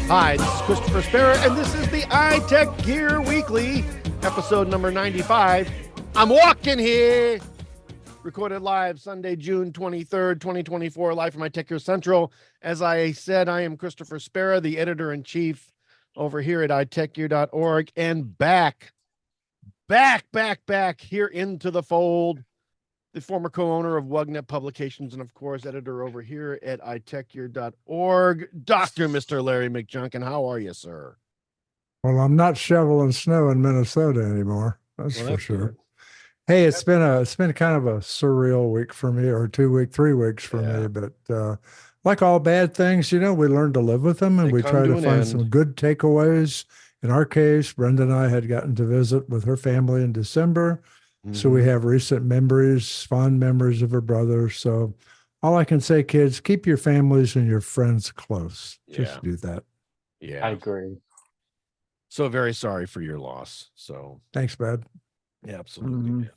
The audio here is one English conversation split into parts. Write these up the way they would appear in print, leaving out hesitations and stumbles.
Hi, this is Christopher Spera, and this is the iTechGear Weekly, episode number 95. I'm Walkin here. Recorded live Sunday, June 23rd, 2024, live from iTechGear Central. As I said, I am Christopher Spera, the editor-in-chief over here at iTechGear.org, and back here into the fold, the former co-owner of WUGNET Publications and, of course, editor over here at iTechGear.org, Dr. Mr. Larry McJunkin. How are you, sir? Well, I'm not shoveling snow in Minnesota anymore. That's for sure. Good. Hey, it's been kind of a surreal week for me, or 2 week, 3 weeks for me. But like all bad things, we learn to live with them, and we try to find some good takeaways. In our case, Brenda and I had gotten to visit with her family in December. So we have recent memories, fond memories of her brother. So all I can say, kids, keep your families and your friends close. Just do that. Yeah, I agree. So very sorry for your loss. So thanks, bud. Yeah, absolutely.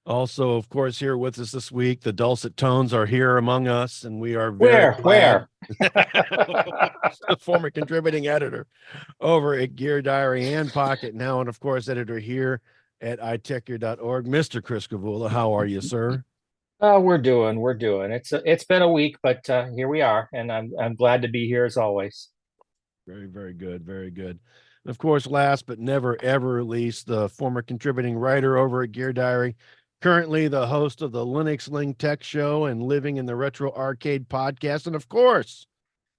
Also, of course, here with us this week, the dulcet tones are here among us, and we are very where? The former contributing editor over at Gear Diary and Pocket now, and of course, editor here at iTechGear.org, Mr. Chris Gavula. How are you, sir? We're doing. It's been a week, but here we are, and I'm glad to be here as always. Very, very good. Very good. And of course, last but never ever least, the former contributing writer over at Gear Diary, currently the host of the Linux Link Tech Show and Living in the Retro Arcade podcast, and of course,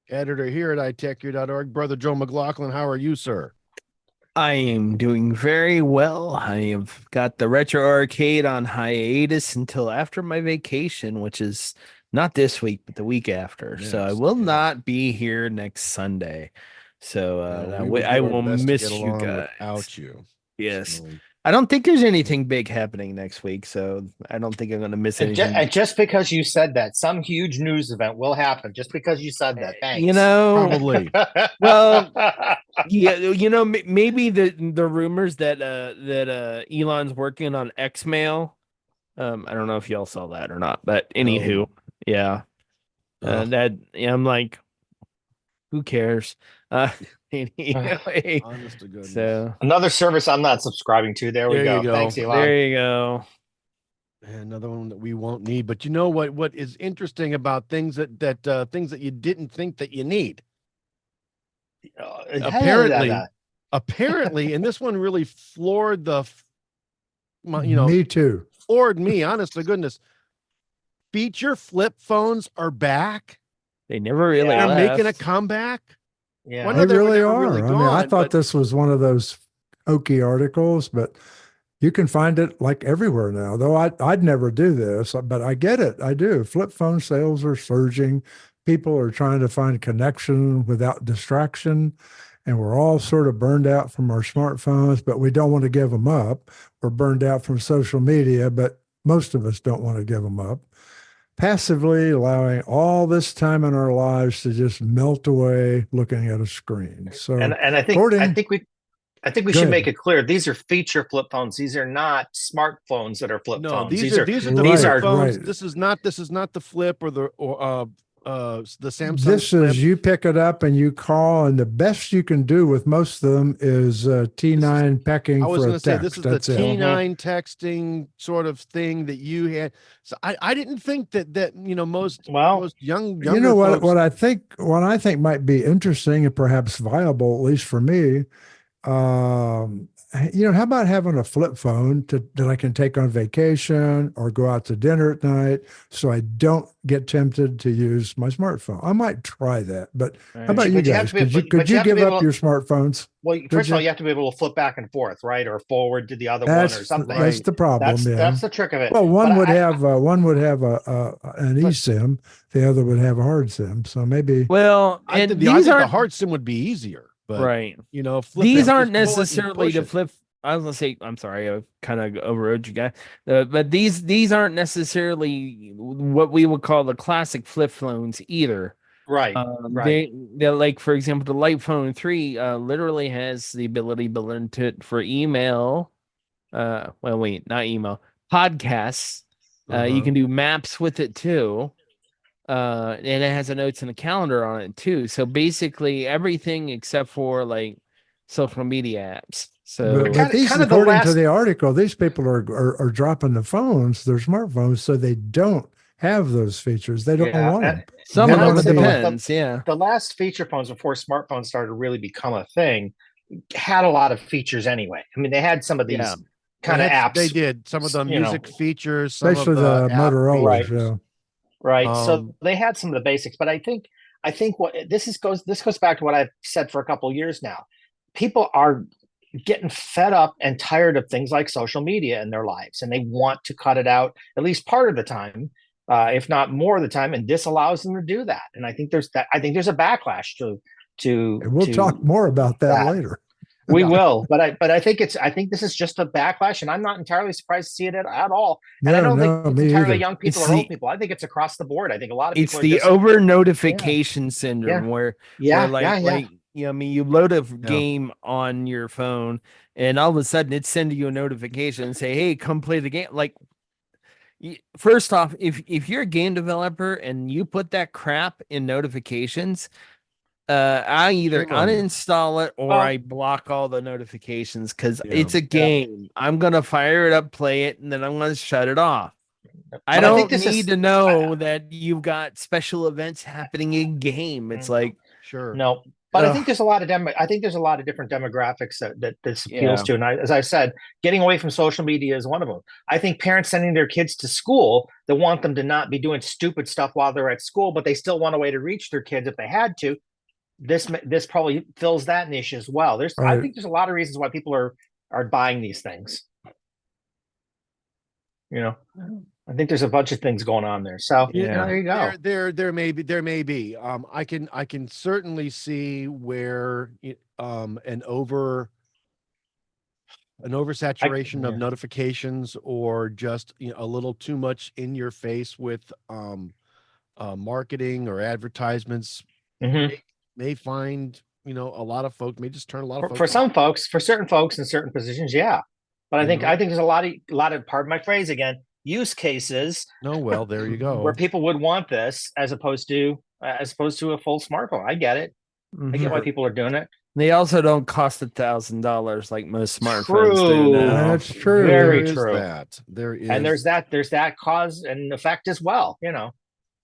editor here at iTechGear.org, Brother Joe McLaughlin. How are you, sir? I am doing very well. I have got the Retro Arcade on hiatus until after my vacation, which is not this week, but the week after. Yes, so I will not be here next Sunday. So I will miss you guys. Without you. Yes. So, I don't think there's anything big happening next week, so I don't think I'm going to miss anything. And just because you said that, some huge news event will happen just because you said that. Thanks. Probably. Well, yeah, maybe the rumors that Elon's working on Xmail. I don't know if y'all saw that or not, but anywho, I'm like, who cares? Anyway, honest to goodness. So another service I'm not subscribing to. There we go. Thanks, Elon. There you go. Another one that we won't need. But you know what is interesting about things that you didn't think that you need? Apparently, and this one really floored me too. Floored me, honest to goodness. Feature flip phones are back. They never really They're making a comeback. Yeah, they really are. Really gone, I thought this was one of those oaky articles, but you can find it like everywhere now. Though I'd never do this, but I get it. I do. Flip phone sales are surging. People are trying to find connection without distraction, and we're all sort of burned out from our smartphones, but we don't want to give them up. We're burned out from social media, but most of us don't want to give them up. Passively allowing all this time in our lives to just melt away looking at a screen. So, and I think we should make it clear, these are feature flip phones. These are not smartphones that are flip phones. These are the phones. Right. This is not the flip or the Samsung. This flip. is, you pick it up and you call, and the best you can do with most of them is T9 pecking. I was going to say this is the T9 texting sort of thing that you had. So I didn't think that most young folks, what I think might be interesting and perhaps viable, at least for me. How about having a flip phone that I can take on vacation or go out to dinner at night so I don't get tempted to use my smartphone? I might try that, but how about you guys? Could you give up your smartphones? Well, first of all, you have to be able to flip back and forth, right? Or forward to the other one or something. That's the problem. That's the trick of it. Well, one would have an eSIM. The other would have a hard SIM. So maybe. Well, I think the hard SIM would be easier. But, right. These aren't necessarily to flip. I was going to say, I'm sorry, I kind of overrode you guys. But these aren't necessarily what we would call the classic flip phones either. Right. They're like, for example, the Light Phone 3 literally has the ability built into it for email. Not email, podcasts. You can do maps with it too. And it has a notes and a calendar on it too. So basically everything except for like social media apps. So but these, kind of according to the article, these people are dropping the phones, their smartphones, so they don't have those features. They don't want them. some They of them wanna be- depends. Yeah. The last feature phones before smartphones started to really become a thing had a lot of features anyway. I mean, they had some of these kind of apps. They did some of the you know, music features, some especially of the app Motorola. features. Yeah. Right. So they had some of the basics, but I think what this goes back to what I've said for a couple of years now. People are getting fed up and tired of things like social media in their lives, and they want to cut it out at least part of the time, if not more of the time. And this allows them to do that. And I think there's a backlash to. And we'll talk more about that later. We will, but I think this is just a backlash, and I'm not entirely surprised to see it at all. And I don't think it's entirely young people or old people. I think it's across the board. I think a lot of people. It's the over notification syndrome where like you know, I mean, you load a game on your phone, and all of a sudden it's sending you a notification and say, "Hey, come play the game." Like, first off, if you're a game developer and you put that crap in notifications, I either uninstall it or I block all the notifications because it's a game. I'm gonna fire it up, play it, and then I'm gonna shut it off. I don't need to know that you've got special events happening in game. It's like no, but I think there's a lot of different demographics that this appeals to. And as I said, getting away from social media is one of them. I think parents sending their kids to school that want them to not be doing stupid stuff while they're at school, but they still want a way to reach their kids if they had to. This probably fills that niche as well. I think there's a lot of reasons why people are buying these things. You know, I think there's a bunch of things going on there. So there you go. There may be. I can certainly see where an oversaturation of notifications or just a little too much in your face with marketing or advertisements. May find a lot of folks may just turn a lot of folks for some folks, for certain folks in certain positions, but I think there's a lot of, pardon my phrase again, use cases. Well, there you go. Where people would want this as opposed to a full smartphone. I get it. I get why people are doing it. They also don't cost $1,000 like most smartphones do now. That's true. Very true. There is, and there's that cause and effect as well.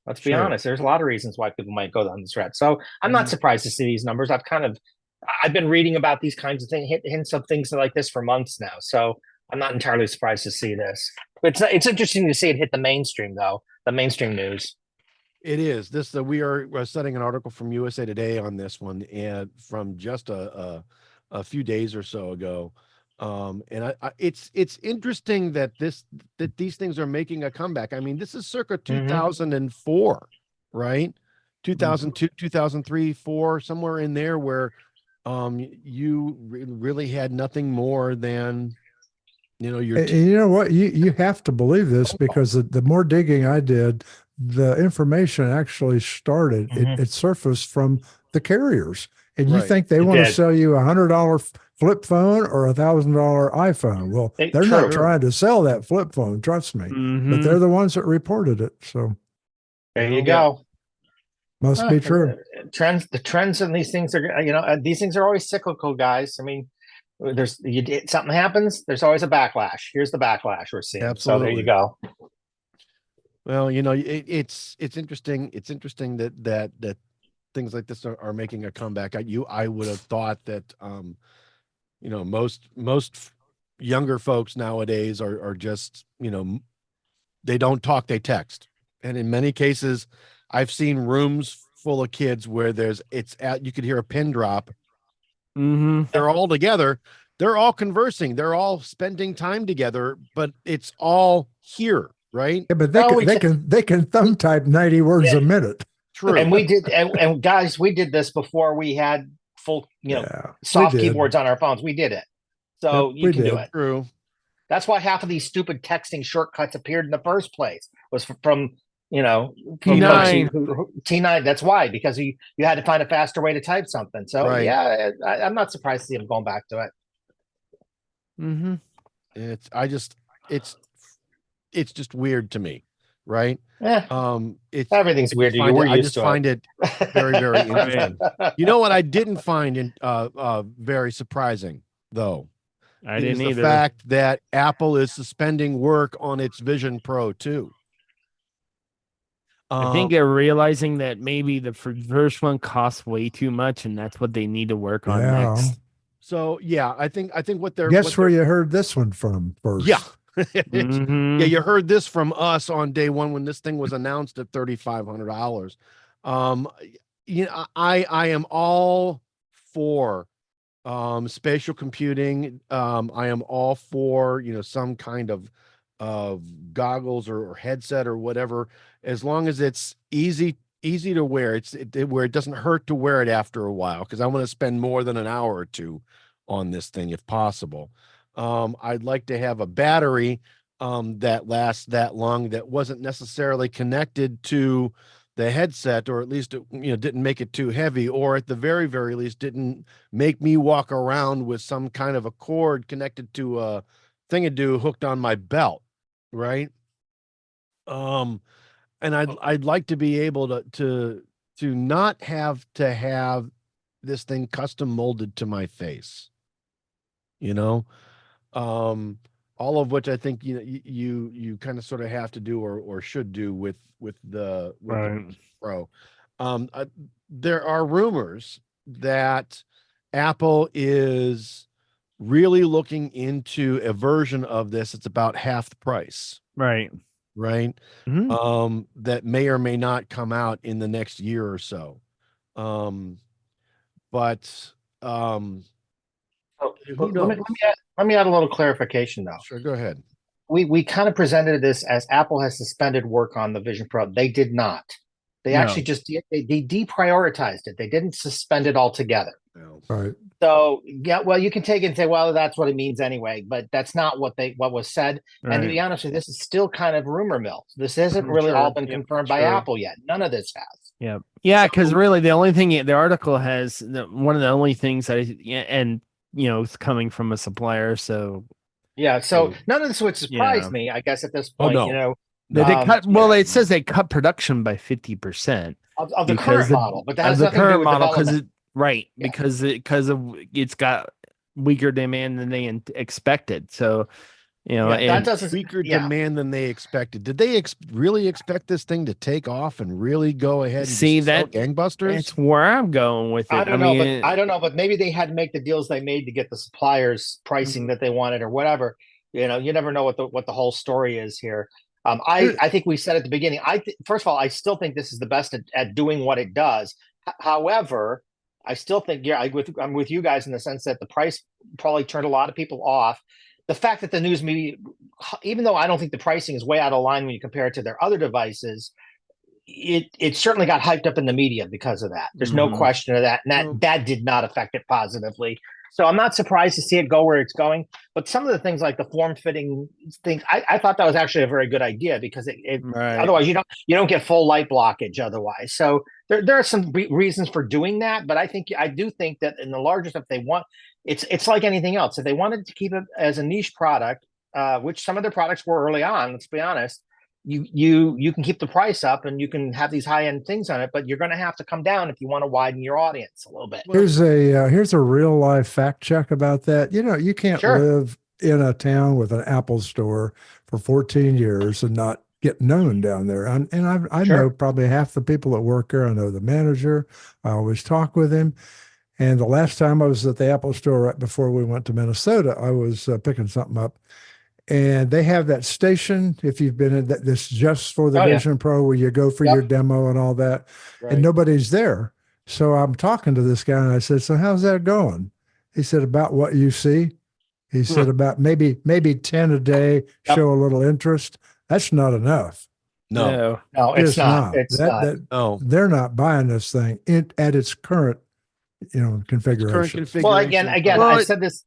Let's be honest. There's a lot of reasons why people might go down this route. So I'm not surprised to see these numbers. I've been reading about these kinds of things, hints of things like this for months now. So I'm not entirely surprised to see this. It's interesting to see it hit the mainstream, though. The mainstream news. It is. We're studying an article from USA Today on this one, and from just a few days or so ago. And it's interesting that these things are making a comeback. I mean, this is circa 2004, right? 2002, 2003, 4, somewhere in there, where you really had nothing more than you know what, you have to believe this, because the more digging I did, the information actually started. It surfaced from the carriers, and you think they want to sell you $100 flip phone or $1,000 iPhone. Well, they're not trying to sell that flip phone, trust me, but they're the ones that reported it. So there you go. Must be true. The trends in these things are, these things are always cyclical, guys. I mean, something happens, there's always a backlash. Here's the backlash we're seeing. Absolutely. So there you go. Well, it's interesting. It's interesting that things like this are making a comeback. I would have thought that most younger folks nowadays are just they don't talk, they text, and in many cases I've seen rooms full of kids where you could hear a pin drop. They're all together, they're all conversing, they're all spending time together, but it's all here, right? Yeah, but they can thumb type 90 words a minute. True. And we did, and guys, we did this before we had full, soft keyboards on our phones. We did it, so you can do it. True. That's why half of these stupid texting shortcuts appeared in the first place. Was from T9. That's why, because you had to find a faster way to type something. So I'm not surprised to see them going back to it. It's just weird to me right? It's everything's weird. I just find it very, very interesting. You know what I didn't find very surprising though? I didn't the either. fact that Apple is suspending work on its Vision Pro 2. I think they're realizing that maybe the first one costs way too much, and that's what they need to work on next. So yeah, I think what they're where you heard this one from first. Yeah. Yeah, you heard this from us on day one when this thing was announced at $3,500. You know, I am all for spatial computing. I am all for, you know, some kind of goggles or headset or whatever, as long as it's easy to wear. Where it doesn't hurt to wear it after a while, because I want to spend more than an hour or two on this thing if possible. I'd like to have a battery that lasts that long, that wasn't necessarily connected to the headset, or at least, you know, didn't make it too heavy, or at the very, very least didn't make me walk around with some kind of a cord connected to a thingadoo hooked on my belt, right? And I'd like to be able to not have to have this thing custom molded to my face, you know. All of which I think, you know, you kind of sort of have to do or should do with the Pro. There are rumors that Apple is really looking into a version of this. It's about half the price. Right. Mm-hmm. That may or may not come out in the next year or so. But who knows? Let me add a little clarification, though. Sure, go ahead. We kind of presented this as Apple has suspended work on the Vision Pro. They did not. They actually just they deprioritized it. They didn't suspend it altogether. No. Right. So yeah, well, you can take it and say, well, that's what it means anyway, but that's not what was said. Right. And to be honest with you, this is still kind of rumor mill. This hasn't really all been confirmed by Apple yet. None of this has. Yeah, because really the only thing the article has, one of the only things that and you know, it's coming from a supplier, so yeah. So none of this would surprise me, I guess, at this point. You know, they cut. Well, it says they cut production by 50% of the current model, but that has nothing to do with development. Because it's got weaker demand than they expected. So, you know, that doesn't weaker demand than they expected. Did they really expect this thing to take off and really go ahead and see that gangbusters? That's where I'm going with it. I don't know, but maybe they had to make the deals they made to get the suppliers pricing that they wanted or whatever. You know, you never know what the whole story is here. I think we said at the beginning. First of all, I still think this is the best at doing what it does. However, I still think, I'm with you guys in the sense that the price probably turned a lot of people off. The fact that the news media, even though I don't think the pricing is way out of line when you compare it to their other devices, it certainly got hyped up in the media because of that. There's no question of that. And that did not affect it positively. So I'm not surprised to see it go where it's going. But some of the things like the form-fitting things, I thought that was actually a very good idea, because otherwise you don't get full light blockage otherwise. So there are some reasons for doing that. But I do think that in the larger stuff they want, it's like anything else. If they wanted to keep it as a niche product, which some of their products were early on, let's be honest, you can keep the price up and you can have these high-end things on it, but you're going to have to come down if you want to widen your audience a little bit. Here's a real life fact check about that. You know, you can't live in a town with an Apple store for 14 years and not get known down there. I know probably half the people that work there. I know the manager. I always talk with him. And the last time I was at the Apple store right before we went to Minnesota, I was picking something up. And they have that station, if you've been in this just for the Vision Pro, where you go for your demo and all that, and nobody's there. So I'm talking to this guy and I said, so how's that going? He said, about what you see. He said about maybe 10 a day, show a little interest. That's not enough. No, it's not. It's not. They're not buying this thing at its current, configuration. Well, again, I said this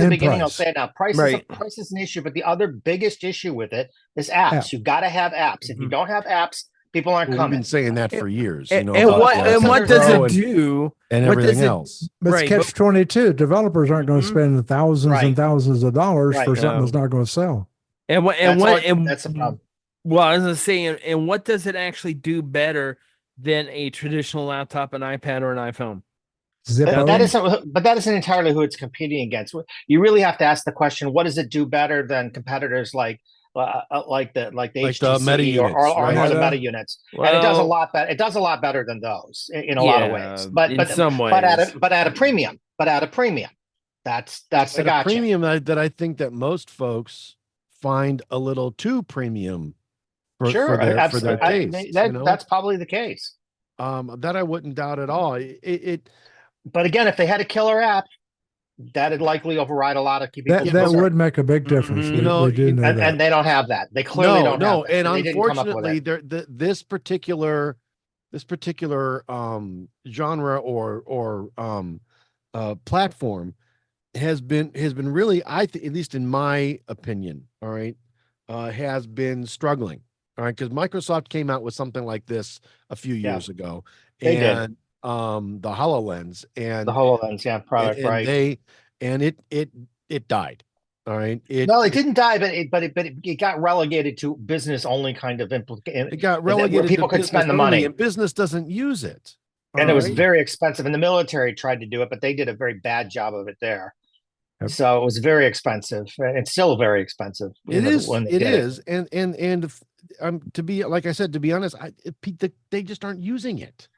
at the beginning. I'll say it now. Price is an issue, but the other biggest issue with it is apps. You got to have apps. If you don't have apps, people aren't coming. We've been saying that for years. And what does it do? And everything else. But it's catch-22. Developers aren't going to spend thousands and thousands of dollars for something that's not going to sell. That's the problem. Well, I was gonna say, and what does it actually do better than a traditional laptop, an iPad, or an iPhone? But Zippo. that isn't entirely who it's competing against. You really have to ask the question: what does it do better than competitors like the Meta HTC units, or right? the Meta units? And it does a Well, lot better. It does a lot better than those in a lot of yeah, ways. in some ways. But at a premium. But at a premium. That's the At a gotcha. premium that I think that most folks find a little too premium for their taste. That's probably the case. That I wouldn't doubt at all. But again, if they had a killer app, that'd likely override a lot of people. That would make a big difference. Mhm. We do know that. And they don't have that. They clearly don't have that. And they didn't come up with unfortunately, it. this particular genre or platform has been really, I think, at least in my opinion, all right, has been struggling. All right, because Microsoft came out with something like this a few years ago, They did. and the HoloLens and The HoloLens, product, and right? It died. All right. It didn't die, but it got relegated to business only kind of It got relegated where people to could spend the money, and business doesn't use it. And it was very expensive. And the military tried to do it, but they did a very bad job of it there. Yep. So it was very expensive, and it's still very expensive. It is. And to be, like I said, to be honest, they just aren't using it.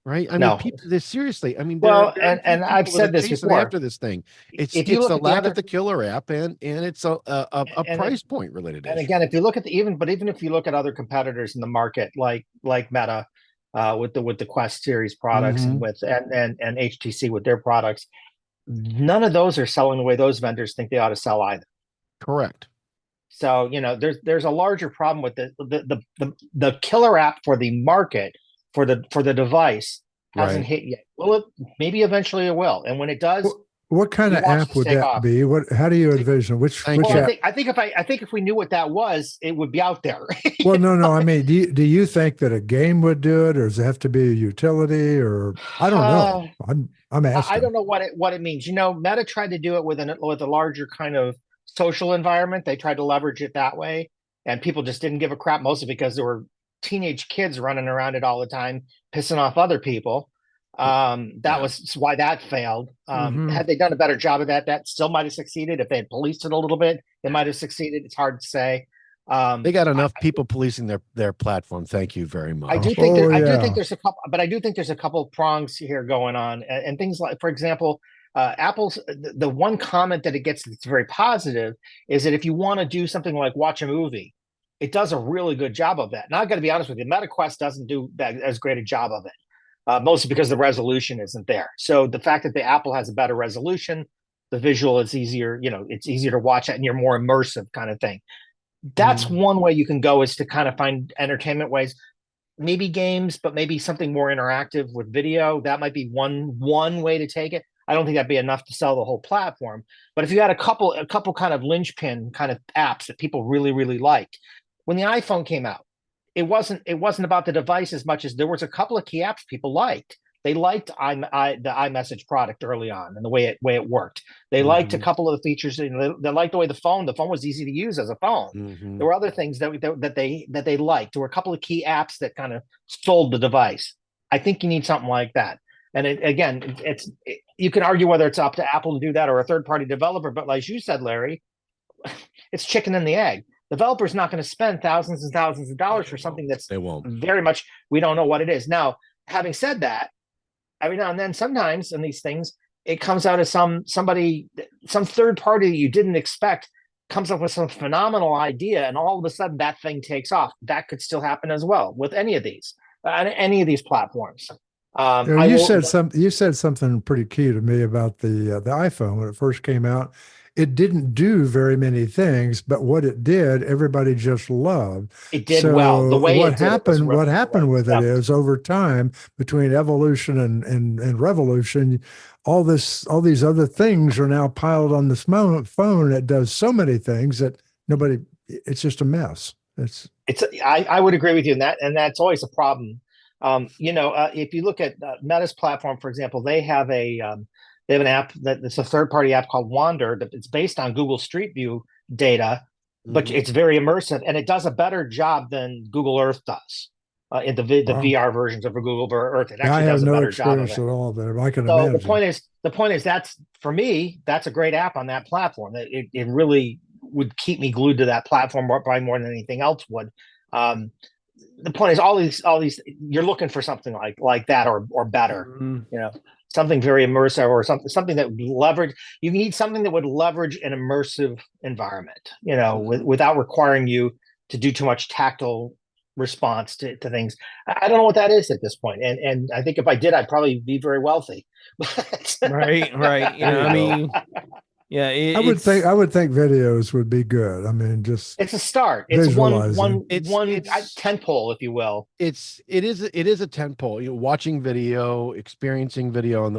Right. I mean, people, seriously. I mean, and I've said this before. After this thing, it's the lack of the killer app, and it's a price point related. And again, if you look at even if you look at other competitors in the market, like Meta, with the Quest series products, and HTC with their products, none of those are selling the way those vendors think they ought to sell either. Correct. So there's a larger problem with the killer app for the market. For the device hasn't hit yet. Well, maybe eventually it will, and when it does, what kind of app would that be? How do you envision which app? I think if we knew what that was, it would be out there. Well, no. I mean, do you think that a game would do it, or does it have to be a utility, or I don't know. I'm asking. I don't know what it means. Meta tried to do it with a larger kind of social environment. They tried to leverage it that way, and people just didn't give a crap, mostly because there were teenage kids running around it all the time, pissing off other people. That was why that failed. Had they done a better job of that still might have succeeded. If they had policed it a little bit, it might have succeeded. It's hard to say. They got enough people policing their platform. Thank you very much. I do think there's a couple, but I do think there's a couple of prongs here going on, and things like, for example, Apple's the one comment that it gets that's very positive is that if you want to do something like watch a movie, it does a really good job of that. Now, I've got to be honest with you, MetaQuest doesn't do that as great a job of it, mostly because the resolution isn't there. So the fact that the Apple has a better resolution, the visual is easier, it's easier to watch it, and you're more immersive kind of thing. That's one way you can go, is to kind of find entertainment ways, maybe games, but maybe something more interactive with video. That might be one way to take it. I don't think that'd be enough to sell the whole platform. But if you had a couple kind of linchpin kind of apps that people really, really liked, when the iPhone came out, it wasn't about the device as much as there was a couple of key apps people liked. They liked the iMessage product early on and the way it worked. They liked a couple of the features. They liked the way the phone was easy to use as a phone. There were other things that they liked. There were a couple of key apps that kind of sold the device. I think you need something like that. And you can argue whether it's up to Apple to do that or a third-party developer. But like you said, Larry, it's chicken and the egg. Developer's not going to spend thousands and thousands of dollars for something that's very much, we don't know what it is. Now, having said that, every now and then, sometimes in these things, it comes out as some third party you didn't expect comes up with some phenomenal idea, and all of a sudden that thing takes off. That could still happen as well with any of these platforms. You said something pretty key to me about the iPhone when it first came out. It didn't do very many things, but what it did, everybody just loved. It did well. The way what happened with it is, over time, between evolution and revolution, all these other things are now piled on this phone that does so many things that it's just a mess. I would agree with you in that, and that's always a problem. If you look at Meta's platform, for example, they have an app that's a third-party app called Wander. It's based on Google Street View data but it's very immersive, and it does a better job than Google Earth does in the VR versions of Google Earth. It actually does a better job of it. At all there. I can so imagine. The point is that's, for me, that's a great app on that platform. It really would keep me glued to that platform probably more than anything else would. The point is all these you're looking for something like that or better, something very immersive, or something that would leverage. You need something that would leverage an immersive environment, without requiring you to do too much tactile response to things. I don't know what that is at this point, and I think if I did, I'd probably be very wealthy. right. I mean, yeah, I would think videos would be good. I mean, just it's a start. It's one tentpole, if you will. It is a tentpole. Watching video, experiencing video in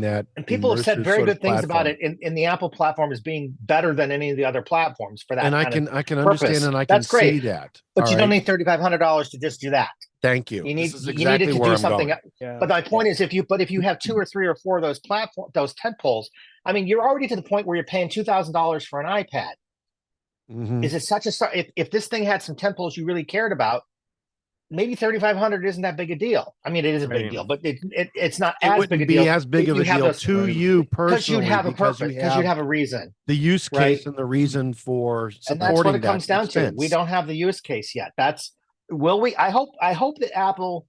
that. And people have said very good things about it in the Apple platform as being better than any of the other platforms for that. And I can understand, and I can see that. But you don't need $3,500 to just do that. Thank you. You need it to do something. Yeah. But my point is, if you have 2 or 3 or 4 of those those tentpoles, I mean, you're already to the point where you're paying $2,000 for an iPad. Mm-hmm. Is it such a start? If this thing had some tentpoles you really cared about, maybe $3,500 isn't that big a deal. I mean, it is a big deal, but it's not as big a deal. As big of a deal to you personally, because you'd have a purpose, because you'd have a reason, the use case and the reason for supporting. And that's what it comes down to. We don't have the use case yet. Will we? I hope that Apple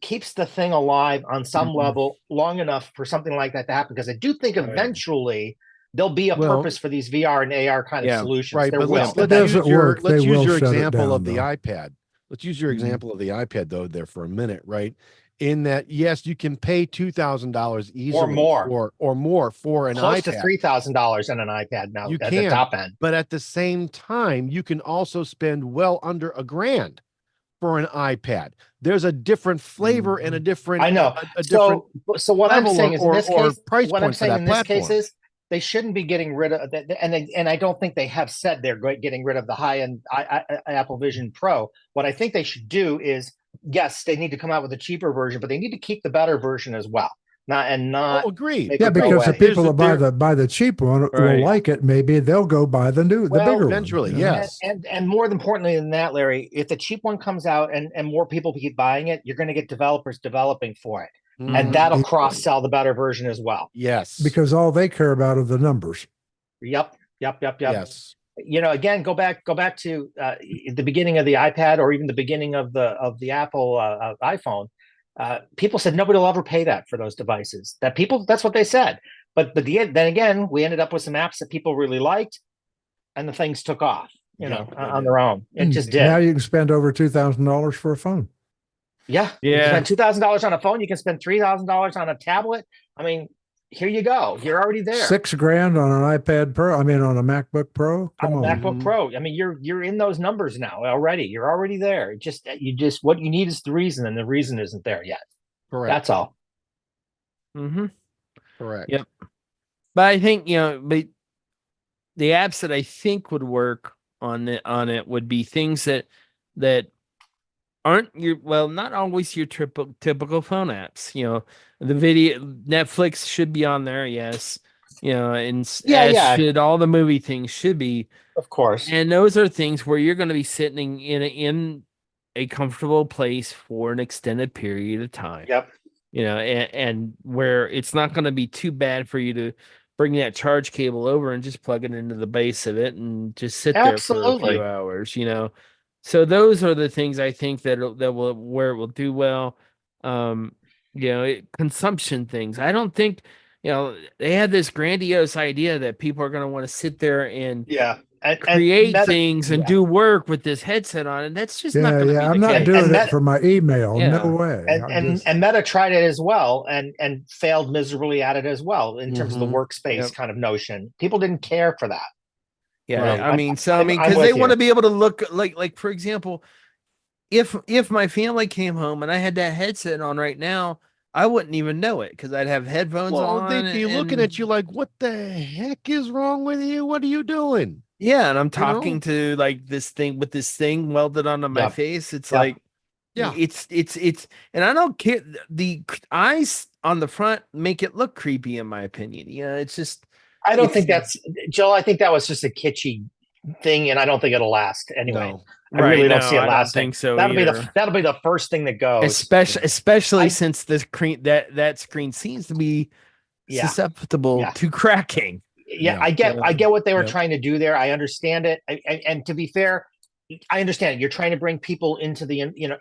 keeps the thing alive on some level long enough for something like that to happen, because I do think eventually there'll be a purpose for these VR and AR kind of solutions. Right, but let's use your example of the iPad. Let's use your example of the iPad though there for a minute, right? In that, yes, you can pay $2,000 easily or more for an close iPad. to $3,000 on an iPad now. You at can, the top end, but at the same time, you can also spend well under $1,000 for an iPad. There's a different flavor and a different. I know. Different so what I'm saying is, in this case, what I'm saying in this case is they shouldn't be getting rid of that, and I don't think they have said they're getting rid of the high-end Apple Vision Pro. What I think they should do is, yes, they need to come out with a cheaper version, but they need to keep the better version as well. Agreed. Yeah, because the people who buy the cheap one will like it. Maybe they'll go buy the bigger one eventually. Yes, and more importantly than that, Larry, if the cheap one comes out and more people keep buying it, you're going to get developers developing for it, and that'll cross sell the better version as well. Yes, because all they care about are the numbers. Yep. Yes. Again, go back to the beginning of the iPad, or even the beginning of the Apple iPhone. People said nobody will ever pay that for those devices. That's what they said. But then again, we ended up with some apps that people really liked, and the things took off, on their own. It just did. Now you can spend over $2,000 for a phone. Yeah. You can spend $2,000 on a phone. You can spend $3,000 on a tablet. I mean, here you go. You're already there. $6,000 on an iPad Pro. I mean, on a MacBook Pro. Come on, MacBook Pro. I mean, you're in those numbers now already. You're already there. What you need is the reason, and the reason isn't there yet. Correct. That's all. Correct. Yep. But I think but the apps that I think would work on it would be things that aren't not always your typical phone apps. The video Netflix should be on there, yes. And should all the movie things should be, of course. And those are things where you're going to be sitting in a comfortable place for an extended period of time. Yep. And where it's not going to be too bad for you to bring that charge cable over and just plug it into the base of it and just sit there for a few hours. So those are the things I think that where it will do well. Consumption things. I don't think, they had this grandiose idea that people are going to want to sit there and create things and do work with this headset on, and that's just not going to be I'm not doing it for my email. No way. And Meta tried it as well and failed miserably at it as well in terms of the workspace kind of notion. People didn't care for that. Yeah, because they want to be able to look like for example, if my family came home and I had that headset on right now, I wouldn't even know it because I'd have headphones on. They'd be looking at you like, "What the heck is wrong with you? What are you doing?" Yeah, and I'm talking to like this thing with this thing welded onto my face. It's like, it's, and I don't care. The eyes on the front make it look creepy, in my opinion. It's just. I don't think that's Joel. I think that was just a kitschy thing, and I don't think it'll last anyway. No. I really don't no, see it I don't lasting. think so That'll either. be the first thing that goes. Especially since the screen that screen seems to be susceptible to cracking. I get what they were trying to do there. I understand it. And to be fair, I understand it. You're trying to bring people into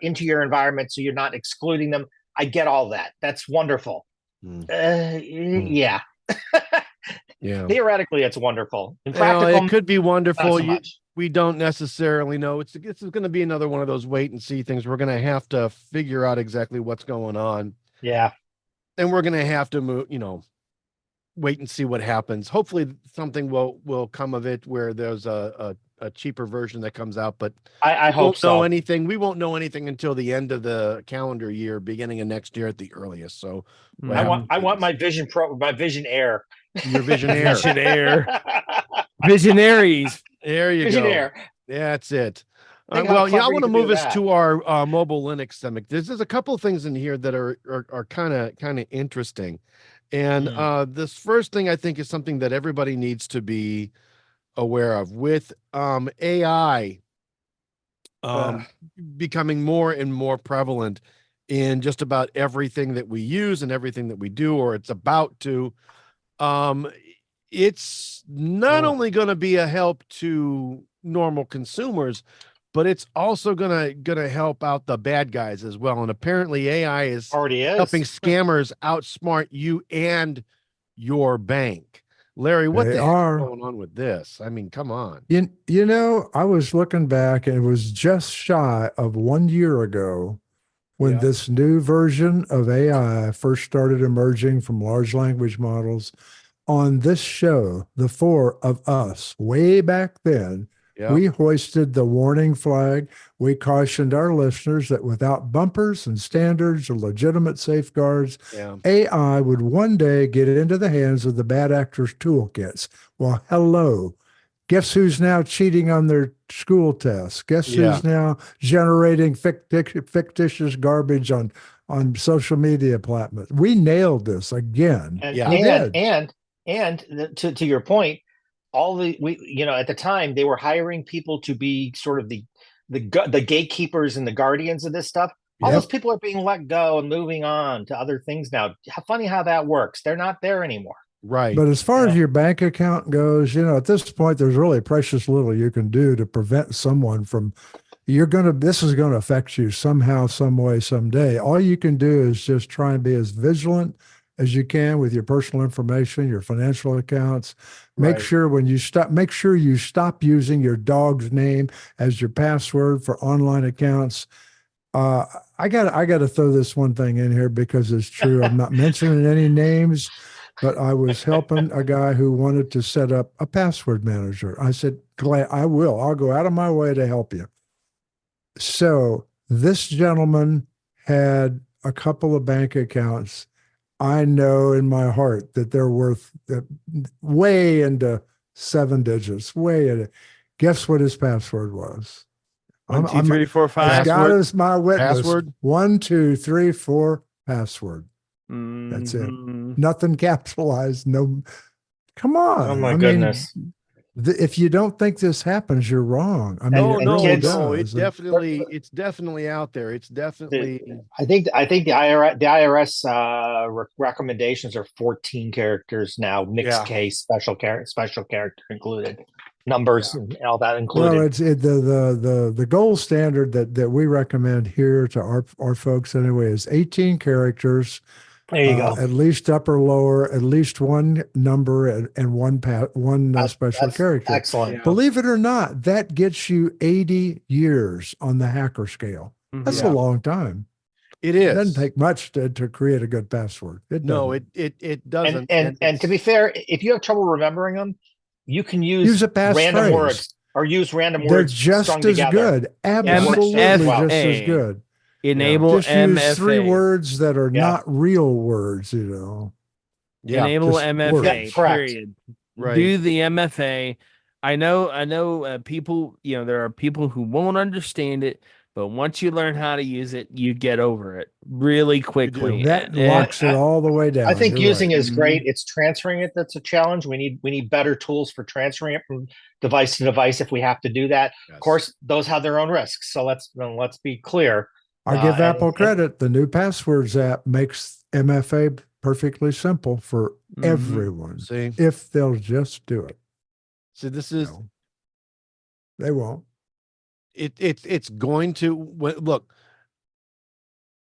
into your environment, so you're not excluding them. I get all that. That's wonderful. Yeah. Yeah. Theoretically, it's wonderful. In practical, it could be wonderful. Not so much. We don't necessarily know. It's going to be another one of those wait and see things. We're going to have to figure out exactly what's going on. Yeah. And we're going to have to move, wait and see what happens. Hopefully something will come of it where there's a cheaper version that comes out, but I hope so. We won't know anything until the end of the calendar year, beginning of next year at the earliest. So I want my Vision Pro, my Vision Air. Your Vision Air. Vision Air. Visionaries. There you Vision go. Air. Yeah, that's it. Think I how clever want you to could move do us that. to our mobile Linux summit. There's a couple of things in here that are kind of interesting. And this first thing I think is something that everybody needs to be aware of with AI becoming more and more prevalent in just about everything that we use and everything that we do, or it's about to. It's not only going to be a help to normal consumers, but it's also gonna help out the bad guys as well. And apparently AI is already helping scammers outsmart you and your bank. Larry, what the hell is going on with this? I mean, come on. I was looking back, and it was just shy of 1 year ago when this new version of AI first started emerging from large language models. On this show, the four of us, way back then, we hoisted the warning flag. We cautioned our listeners that without bumpers and standards or legitimate safeguards, AI would one day get into the hands of the bad actors' toolkits. Well, hello. Guess who's now cheating on their school tests? Guess who's now generating fictitious garbage on social media platforms? We nailed this again. And to your point, at the time they were hiring people to be sort of the gatekeepers and the guardians of this stuff. All those people are being let go and moving on to other things now. How funny how that works. They're not there anymore. Right. But as far as your bank account goes, at this point, there's really precious little you can do to prevent someone from, this is going to affect you somehow, some way, someday. All you can do is just try and be as vigilant as you can with your personal information, your financial accounts. Make sure you stop using your dog's name as your password for online accounts. I got to throw this one thing in here because it's true. I'm not mentioning any names, but I was helping a guy who wanted to set up a password manager. I said, "Glad I will. I'll go out of my way to help you." So this gentleman had a couple of bank accounts. I know in my heart that they're worth way into 7 digits, Guess what his password was? 1, 2, 3, 4, 5. God is my witness. Password? 1, 2, 3, 4 password. That's it. Nothing capitalized. No. Come on. Oh my goodness. If you don't think this happens, you're wrong. I mean, it's definitely out there. It's definitely. I think the IRS recommendations are 14 characters now, mixed case, special character included, numbers and all that included. Well, it's the gold standard that we recommend here to our folks anyway is 18 characters. There you go. At least upper, lower, at least one number and one special character. Excellent. Yeah. Believe it or not, that gets you 80 years on the hacker scale. That's a long time. It is. It doesn't take much to create a good password. It doesn't. And to be fair, if you have trouble remembering them, you can use a random words or use random words. They're just as together. Good. Absolutely just as good. Enable just MFA. Use 3 words that are not real words, Enable just MFA. Period. Right. Do the MFA. I know people, there are people who won't understand it. But once you learn how to use it, you get over it really quickly. That locks it all the way down. I think using is great. Mm-hmm. It's transferring it that's a challenge. We need better tools for transferring it from device to device if we have to do that. Yes. Of course, those have their own risks. So let's be clear. I give Apple credit. The new Passwords app makes MFA perfectly simple for everyone. See, if they'll just do it. So this is they won't. It's going to look.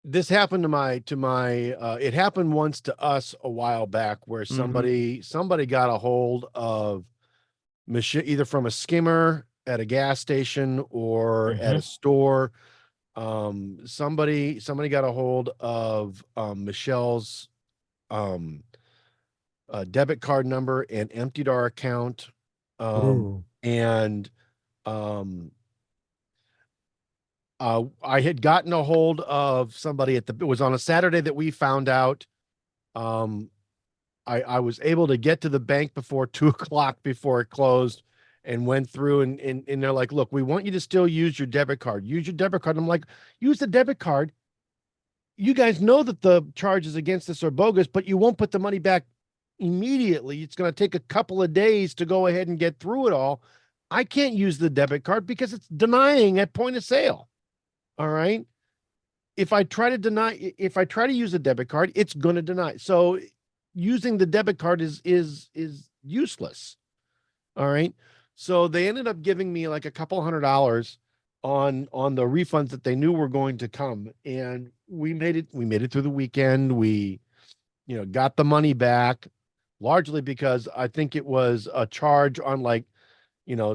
This happened to my it happened once to us a while back where somebody got a hold of either from a skimmer at a gas station or at a store. Somebody got a hold of Michelle's debit card number and emptied our account. I had gotten a hold of somebody it was on a Saturday that we found out. I was able to get to the bank before 2:00 before it closed and went through and they're like, look, we want you to still use your debit card. Use your debit card. I'm like, use the debit card. You guys know that the charges against this are bogus, but you won't put the money back immediately. It's going to take a couple of days to go ahead and get through it all. I can't use the debit card because it's denying at point of sale. All right. If I try to use a debit card, it's going to deny. So using the debit card is useless. All right. So they ended up giving me like a couple $100 on the refunds that they knew were going to come. And we made it through the weekend. We, got the money back largely because I think it was a charge on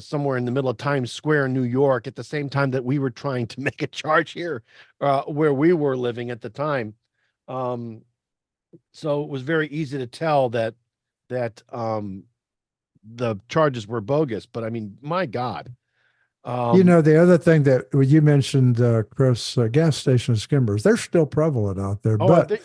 somewhere in the middle of Times Square, New York, at the same time that we were trying to make a charge here where we were living at the time. So it was very easy to tell that the charges were bogus. But I mean, my God. The other thing that you mentioned, Chris, gas station skimmers, they're still prevalent out there. But they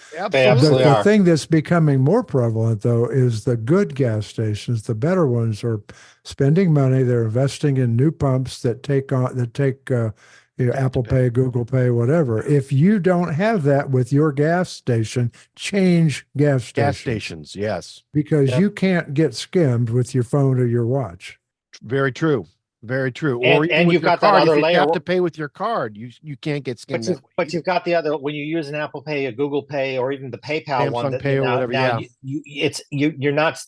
absolutely the are. thing that's becoming more prevalent, though, is the good gas stations. The better ones are spending money. They're investing in new pumps that take Apple Pay, Google Pay, whatever. If you don't have that with your gas station, change gas stations. Gas stations, yes. Because you can't get skimmed with your phone or your watch. Very true. Very true. And you've got that other layer. You have to pay with your card. You can't get skimmed. But you've got the other, when you use an Apple Pay, a Google Pay, or even the PayPal one, Samsung Pay or whatever.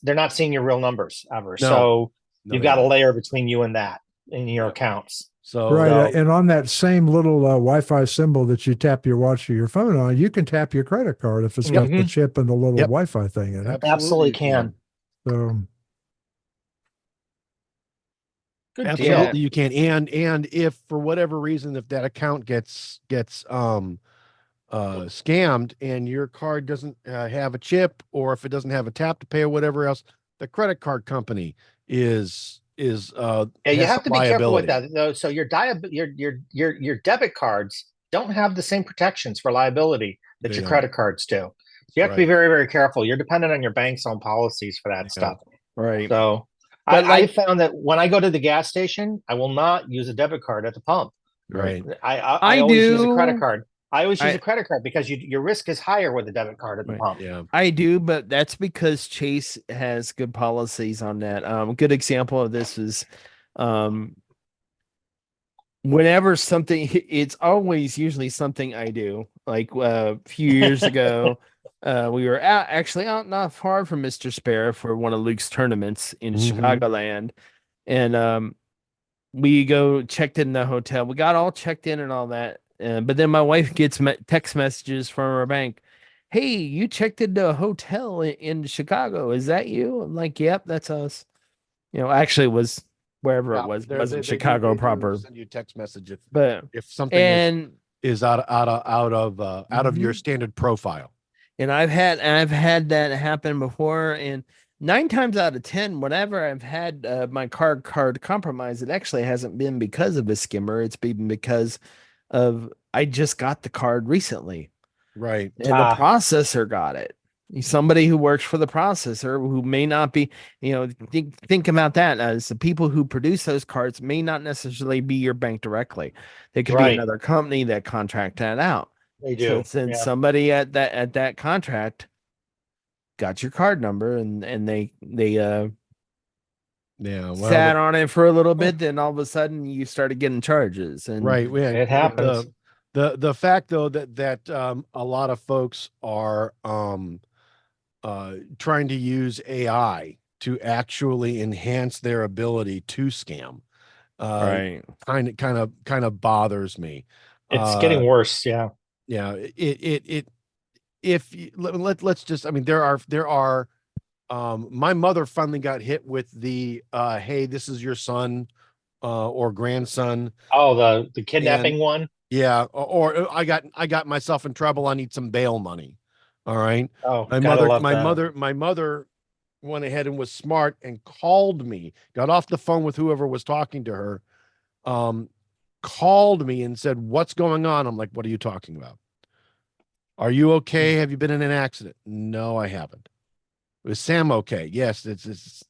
They're not seeing your real numbers ever. No. So you've got a layer between you and that in your accounts. So right, and on that same little Wi-Fi symbol that you tap your watch or your phone on, you can tap your credit card if it's got the chip and the little Wi-Fi thing in it. Absolutely can. So. Good absolutely, deal. you can. And if for whatever reason, if that account gets scammed and your card doesn't have a chip, or if it doesn't have a tap to pay or whatever else, the credit card company is you have to be careful with that though. So your debit cards don't have the same protections for liability that your credit cards do. You have to be very, very careful. You're dependent on your bank's own policies for that stuff. Right. So I found that when I go to the gas station, I will not use a debit card at the pump. Right. I always use a credit card. I always use a credit card because your risk is higher with a debit card at the pump. Yeah, I do, but that's because Chase has good policies on that. A good example of this is whenever something, it's always usually something I do. Like a few years ago, we were out not far from Mr. Spera for one of Luke's tournaments in Chicagoland. And we checked in the hotel. We got all checked in and all that. But then my wife gets text messages from her bank. Hey, you checked into a hotel in Chicago. Is that you? I'm like, yep, that's us. Actually it was wherever it was. It wasn't Chicago proper. Send you a text message if is something out of your standard profile. And I've had that happen before, and 9 times out of 10, whenever I've had my card compromised, it actually hasn't been because of a skimmer. It's been because of I just got the card recently, right? And the processor got it. somebody who works for the processor who may not be, think about that as the people who produce those cards may not necessarily be your bank directly. They could be another company that contract that out. They do. So since somebody at that contract got your card number and they sat on it for a little bit, then all of a sudden you started getting charges. And it happens. The fact though that a lot of folks are trying to use AI to actually enhance their ability to scam, kind of bothers me. It's getting worse. Yeah. Let's just, I mean, there are my mother finally got hit with the hey, this is your son or grandson. Oh, the kidnapping one. Yeah, or I got myself in trouble. I need some bail money. All right. Oh, my mother went ahead and was smart and called me, got off the phone with whoever was talking to her, called me and said, "What's going on?" I'm like, "What are you talking about? Are you okay? Have you been in an accident?" "No, I haven't." "Was Sam okay?" "Yes." It's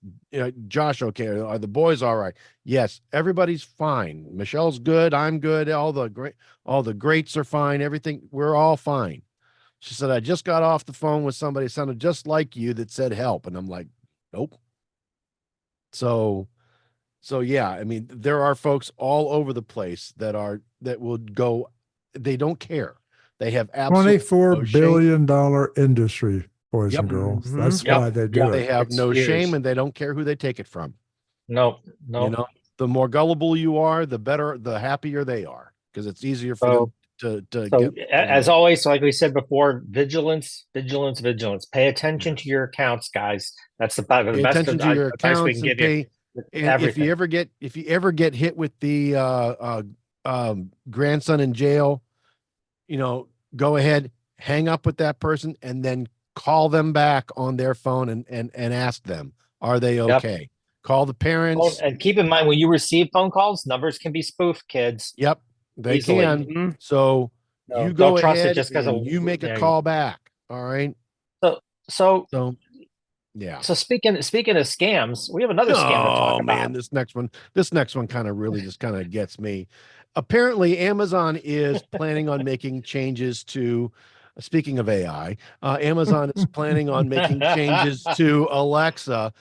Josh okay? Are the boys all right?" "Yes, everybody's fine. Michelle's good. I'm good. All the greats are fine. Everything, we're all fine. She said, "I just got off the phone with somebody sounded just like you that said help." And I'm like, nope. So yeah, I mean, there are folks all over the place that will go, they don't care. They have absolutely $24 billion industry, boys and girls. Mhm. That's why they do it. They have It's no huge. shame and they don't care who they take it from. No. The more gullible you are, the better, the happier they are, because it's easier for them to get. As always, like we said before, vigilance. Pay attention to your accounts, guys. That's the best attention to your advice we accounts can and give pay. you. And if you ever get hit with the grandson in jail, go ahead, hang up with that person, and then call them back on their phone and ask them, are they okay? Yep. Call the parents. And keep in mind, when you receive phone calls, numbers can be spoofed, kids. Yep, they easily. can. So you go ahead just because you make a call back. All right. So yeah. So speaking of scams, we have another scam to talk about. Man, this next one kind of really just kind of gets me. Apparently, Amazon is planning on making changes to. Speaking of AI, Amazon is planning on making changes to Alexa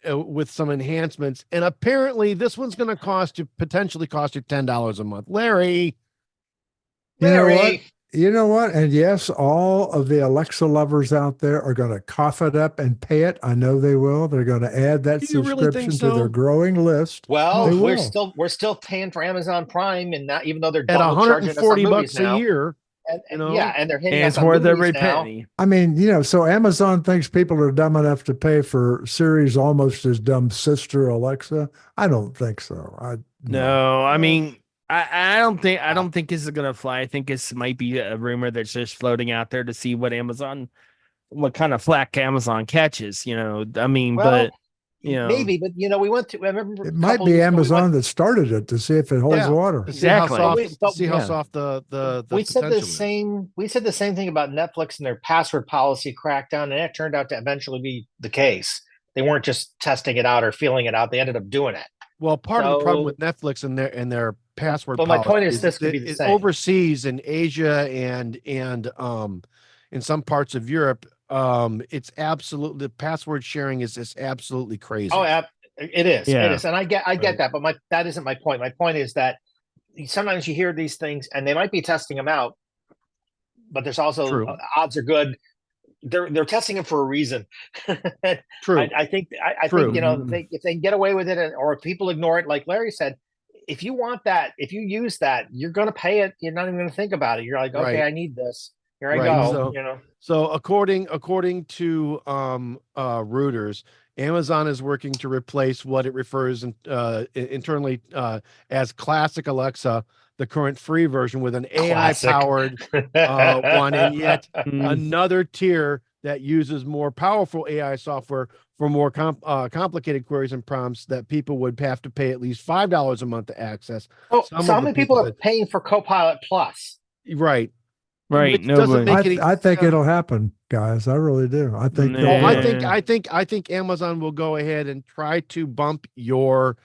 with some enhancements, and apparently, this one's going to potentially cost you $10 a month. Larry. You know what? And yes, all of the Alexa lovers out there are going to cough it up and pay it. I know they will. They're going to add that subscription to their growing list. Well, we're still paying for Amazon Prime, and not even though they're at $140 a year. And they're hitting us on movies every penny. I mean, so Amazon thinks people are dumb enough to pay for Siri's almost as dumb sister Alexa. I don't think so. No, I mean. I don't think this is gonna fly. I think this might be a rumor that's just floating out there to see what kind of flack Amazon catches. I mean, but maybe, but we went to. I remember it might be Amazon that started it to see if it holds water. Exactly. See how soft the we said the same. We said the same thing about Netflix and their password policy crackdown, and it turned out to eventually be the case. They weren't just testing it out or feeling it out. They ended up doing it. Well, part of the problem with Netflix and their password but my point is this could be the same. Overseas in Asia and in some parts of Europe, it's absolutely, the password sharing is just absolutely crazy. It is. It is. And I get that, but that isn't my point. My point is that sometimes you hear these things and they might be testing them out, but there's also odds are good. They're testing it for a reason. True. I think if they can get away with it, or if people ignore it, like Larry said, if you want that, if you use that, you're going to pay it. You're not even going to think about it. You're like, okay, I need this. Here I go. So according to Reuters, Amazon is working to replace what it refers internally as Classic Alexa, the current free version, with an AI-powered one, and yet another tier that uses more powerful AI software for more complicated queries and prompts that people would have to pay at least $5 a month to access. So how many people are paying for Copilot Plus? Right. Right. Which doesn't Nobody. make any I think sense. it'll happen, guys. I really do. I think. Nah. Well, I think Amazon will go ahead and try to bump your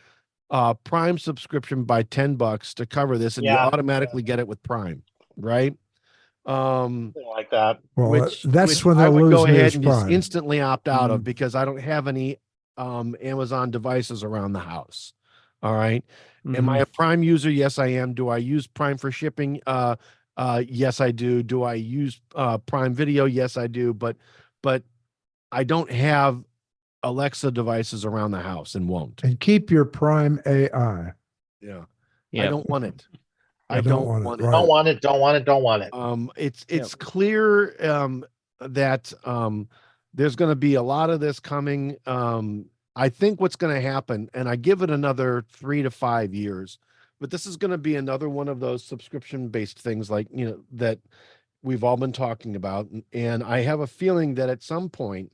Prime subscription by $10 to cover this, and you automatically get it with Prime, right? Like that. Well, that's which when I they'll would lose go me ahead as and just Prime. instantly opt out of, because I don't have any Amazon devices around the house. All right. Am I a Prime user? Yes, I am. Do I use Prime for shipping? Yes, I do. Do I use Prime Video? Yes, I do. But I don't have Alexa devices around the house and won't. And keep your Prime AI. Yeah. Yep. I don't want it. I don't want it. Right. Don't want it. Don't want it. Don't want it. It's clear that there's going to be a lot of this coming. I think what's going to happen, and I give it another 3 to 5 years, but this is going to be another one of those subscription-based things, like, you know, that we've all been talking about. And I have a feeling that at some point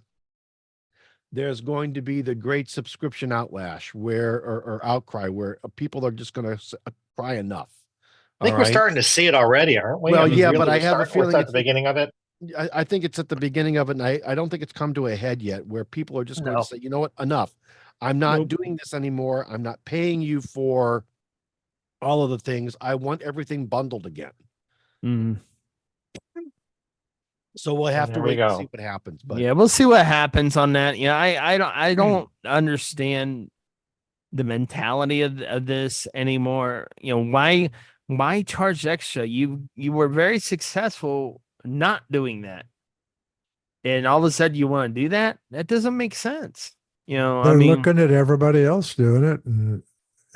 there's going to be the great subscription outlash or outcry where people are just going to cry enough. I think we're starting to see it already, aren't we? Well, yeah, really, but I have a feeling it's at the beginning of it. I think it's at the beginning of it, and I don't think it's come to a head yet, where people are just going to say, you know what, enough. I'm not doing this anymore. I'm not paying you for all of the things. I want everything bundled again. So we'll have to wait and see what happens. But yeah, we'll see what happens on that. Yeah, I don't understand the mentality of this anymore. You know, why charge extra? You were very successful not doing that, and all of a sudden you want to do that? That doesn't make sense. You know, they're looking at everybody else doing it, and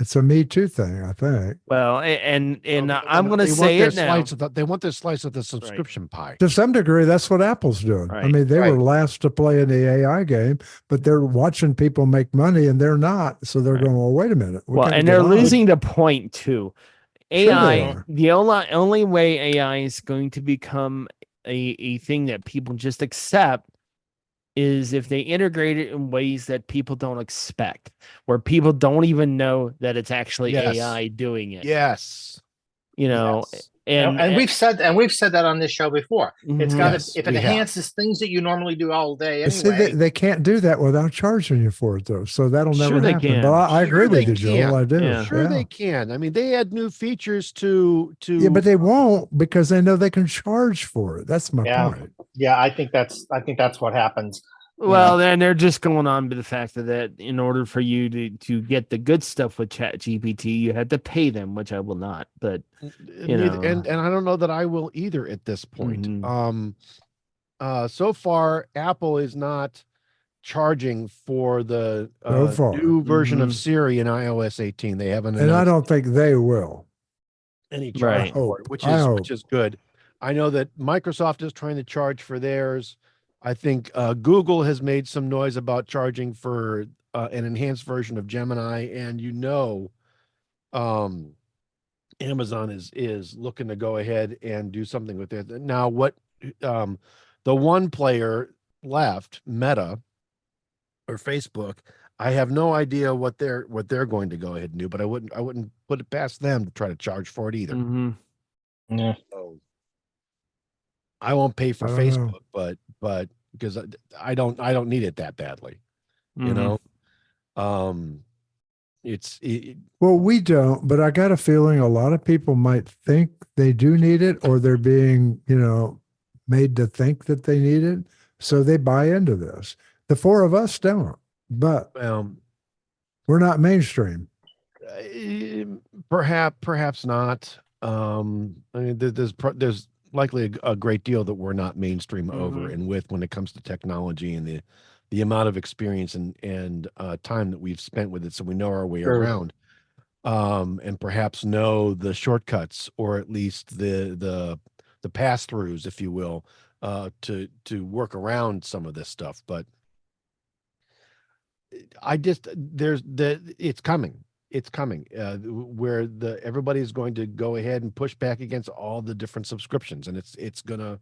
it's a Me Too thing, I think. Well, and I'm going to say it now. They want their slice of the subscription pie. To some degree, that's what Apple's doing. Right. I mean, they were last to play in the AI game, but they're watching people make money, and they're not. So they're going, well, wait a minute. Well, and they're losing the point too. AI, the only way AI is going to become a thing that people just accept is if they integrate it in ways that people don't expect, where people don't even know that it's actually AI doing it. Yes. You know, and we've said that on this show before. It's got to, if it enhances have. things that you normally do all day anyway. See, they can't do that without charging you for it, though. So that'll never happen. Can. But I agree with you, Joel. I do. Yeah. Sure, they can. I mean, they add new features to. Yeah, but they won't, because they know they can charge for it. That's my point. Yeah, I think that's what happens. Well, then they're just going on with the fact that in order for you to get the good stuff with ChatGPT, you had to pay them, which I will not. But you know, and I don't know that I will either at this point. So far, Apple is not charging for the new version of Siri in iOS 18. They haven't, and I don't think they will. Any charge for it, which is good. I know that Microsoft is trying to charge for theirs. I think Google has made some noise about charging for an enhanced version of Gemini, and Amazon is looking to go ahead and do something with it. Now, what the one player left, Meta or Facebook, I have no idea what they're going to go ahead and do, but I wouldn't put it past them to try to charge for it either. Yeah. So, I won't pay for Facebook, but because I don't need it that badly, you know. Well, we don't, but I got a feeling a lot of people might think they do need it, or they're being, made to think that they need it, so they buy into this. The four of us don't, but we're not mainstream. Perhaps not. I mean, there's likely a great deal that we're not mainstream over and with when it comes to technology and the amount of experience and time that we've spent with it, so we know our way around, and perhaps know the shortcuts, or at least the pass-throughs, if you will, to work around some of this stuff. But it's coming. It's coming, where everybody's going to go ahead and push back against all the different subscriptions, and it's gonna.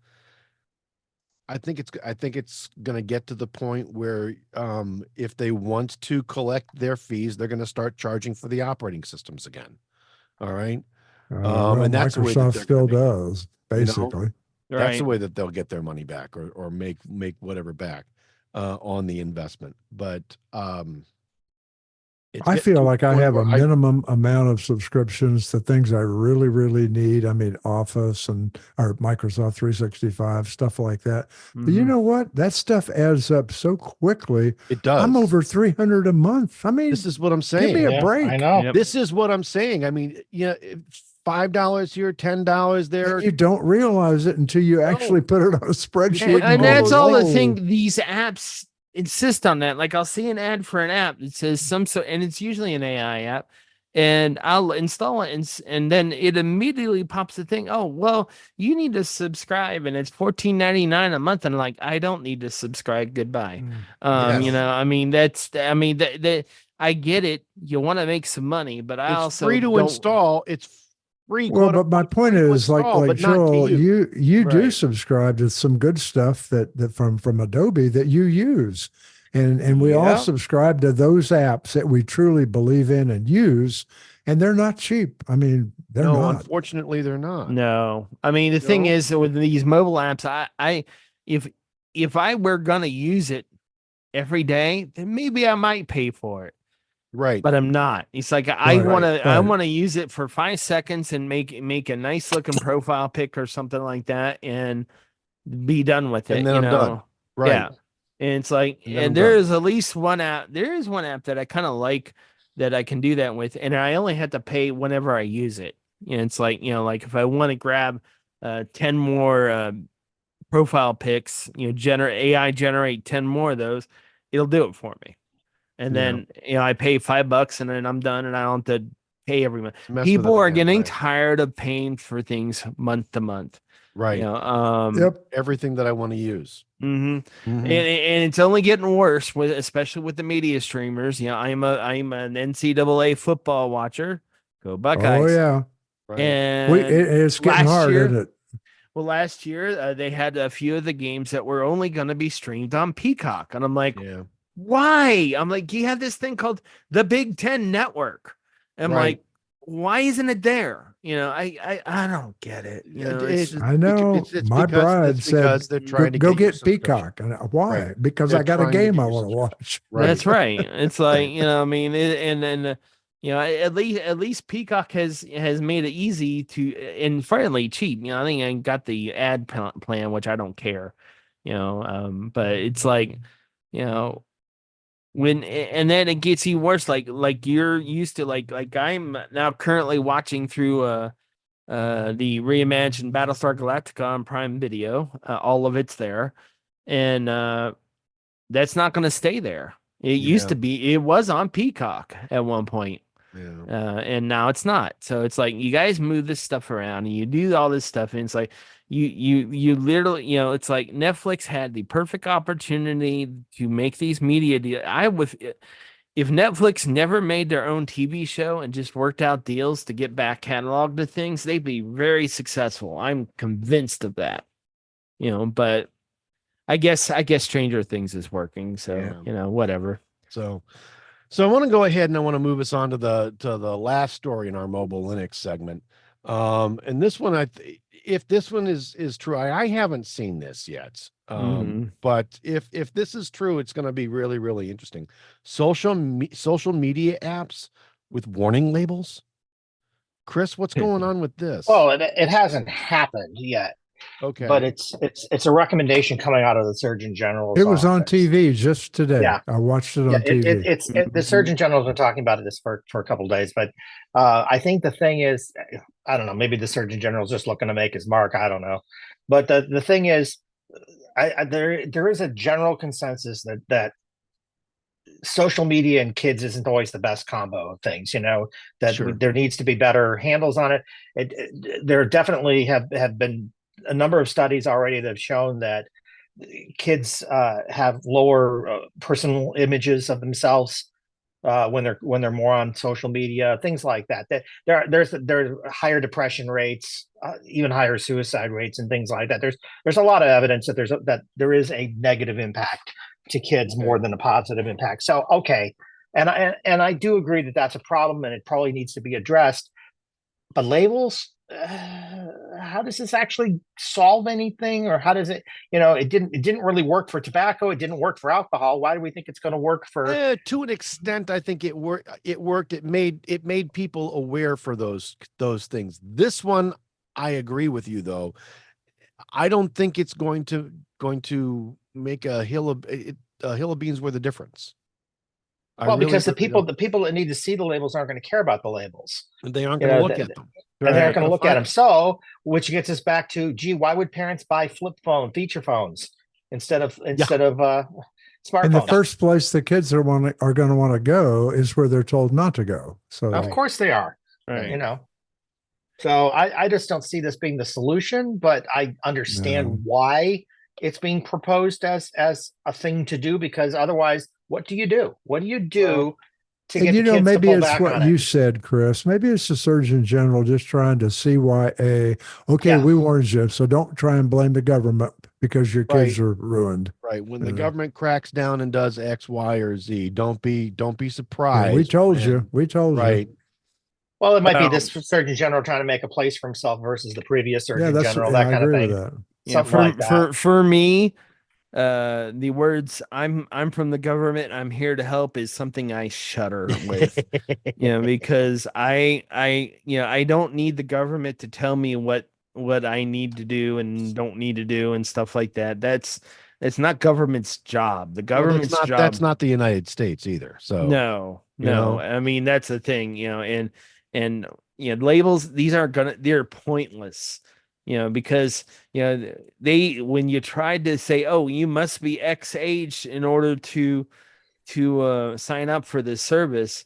I think it's gonna get to the point where, if they want to collect their fees, they're gonna start charging for the operating systems again. All right, and that's Microsoft still does, basically. That's the way that they'll get their money back or make whatever back on the investment. But I feel like I have a minimum amount of subscriptions to things I really, really need. I mean, Office or Microsoft 365, stuff like that. But you know what? That stuff adds up so quickly. It does. I'm over 300 a month. I mean, this is what I'm saying. Give me a break. I know. This is what I'm saying. I mean, $5 here, $10 there. And you don't realize it until you actually put it on a spreadsheet. And that's all the thing. These apps insist on that. Like I'll see an ad for an app that says and it's usually an AI app, and I'll install it, and then it immediately pops the thing. Oh, well, you need to subscribe, and it's $14.99 a month. And I'm like, I don't need to subscribe. Goodbye. Yes. I mean, I get it. You want to make some money, but I it's also free to install. It's free. Well, but my point is, like Joel, you Right. do subscribe to some good stuff that from Adobe that you use, and we all subscribe to those apps that we truly believe in and use, and they're not cheap. I mean, they're not. Unfortunately, they're not. No, I mean the thing is with these mobile apps, if I were gonna use it every day, then maybe I might pay for it. Right. But I'm not. It's like I want to use it for 5 seconds and make a nice looking profile pic or something like that and be done with it. And then I'm done. Right. Yeah. And it's like, and there is at least one app. There is one app that I kind of like that I can do that with, and I only have to pay whenever I use it. And it's like, like if I want to grab 10 more profile pics, AI generate 10 more of those, it'll do it for me. And then, I pay $5 and then I'm done and I don't have to pay every month. People are getting tired of paying for things month to month. Right. Yep. Everything that I want to use. And it's only getting worse especially with the media streamers. I'm an NCAA football watcher. Go Buckeyes. Oh yeah. Right. And it's getting hard, isn't it? Well, last year they had a few of the games that were only going to be streamed on Peacock. And I'm like, why? I'm like, you have this thing called the Big Ten Network. I'm like, why isn't it there? I don't get it. I know. My bride said, they're trying to go get Peacock. And why? Right. Because I got a game I want to watch. Right. That's right. It's like, at least Peacock has made it easy to and fairly cheap. I think I got the ad plan, which I don't care. But it's like, and then it gets even worse. Like you're used to like I'm now currently watching through the reimagined Battlestar Galactica on Prime Video. All of it's there, and that's not going to stay there. It used to be. It was on Peacock at one point. And now it's not. So it's like you guys move this stuff around and you do all this stuff, and it's like you literally, it's like Netflix had the perfect opportunity to make these media deals. If Netflix never made their own TV show and just worked out deals to get back catalog to things, they'd be very successful. I'm convinced of that. But I guess Stranger Things is working, so whatever. So I want to go ahead and I want to move us on to the last story in our mobile Linux segment. And this one, if this one is true, I haven't seen this yet. But if this is true, it's going to be really, really interesting. Social media apps with warning labels. Chris, what's going on with this? Well, it hasn't happened yet. Okay. But it's a recommendation coming out of the Surgeon General's It was office. on TV just today. Yeah. I watched it on TV. The Surgeon General's been talking about this for a couple of days, but I think the thing is, I don't know, maybe the Surgeon General's just looking to make his mark. I don't know. But the thing is, there is a general consensus that social media and kids isn't always the best combo of things, that there needs to be better handles on it. There definitely have been a number of studies already that have shown that kids have lower personal images of themselves when they're more on social media, things like that. That there are higher depression rates, even higher suicide rates, and things like that. There's a lot of evidence that there is a negative impact to kids more than a positive impact. So and I do agree that that's a problem and it probably needs to be addressed. But labels, how does this actually solve anything, or how does it, it didn't really work for tobacco, it didn't work for alcohol. Why do we think it's going to work for to an extent? I think it worked. It made people aware for those things. This one, I agree with you though. I don't think it's going to make a hill of beans worth of difference. Because the people that need to see the labels aren't going to care about the labels. They aren't going to look at them. And they're not going to look at them. So, which gets us back to, why would parents buy feature phones instead of smartphones? In the first place, the kids are going to want to go is where they're told not to go. So of course they are, right. So I just don't see this being the solution, but I understand why it's being proposed as a thing to do, because otherwise, what do you do? What do you do to get the kids maybe to pull it's back what on you it? said, Chris. Maybe it's the Surgeon General just trying to see why we warned you, so don't try and blame the government because your kids are ruined. Right. When the government cracks down and does X, Y, or Z, don't be surprised. Yeah, we told you. Right. Well, it might be this Surgeon General trying to make a place for himself versus the previous Surgeon General, that kind of thing. Something like that. For me, the words I'm from the government, I'm here to help is something I shudder with. Because I don't need the government to tell me what I need to do and don't need to do and stuff like that. It's not government's job. The government's job. That's not the United States either. So no. I mean, that's the thing, and labels, they're pointless. Because when you tried to say, oh, you must be X age in order to sign up for this service,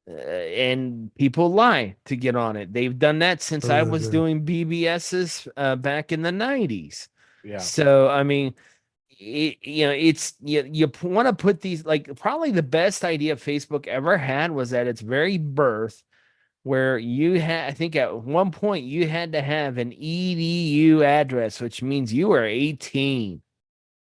and people lie to get on it. They've done that since I was doing BBSs back in the 90s. Yeah. So I mean, it's you want to put these, like, probably the best idea Facebook ever had was at its very birth, where you had, I think at one point you had to have an EDU address, which means you are 18.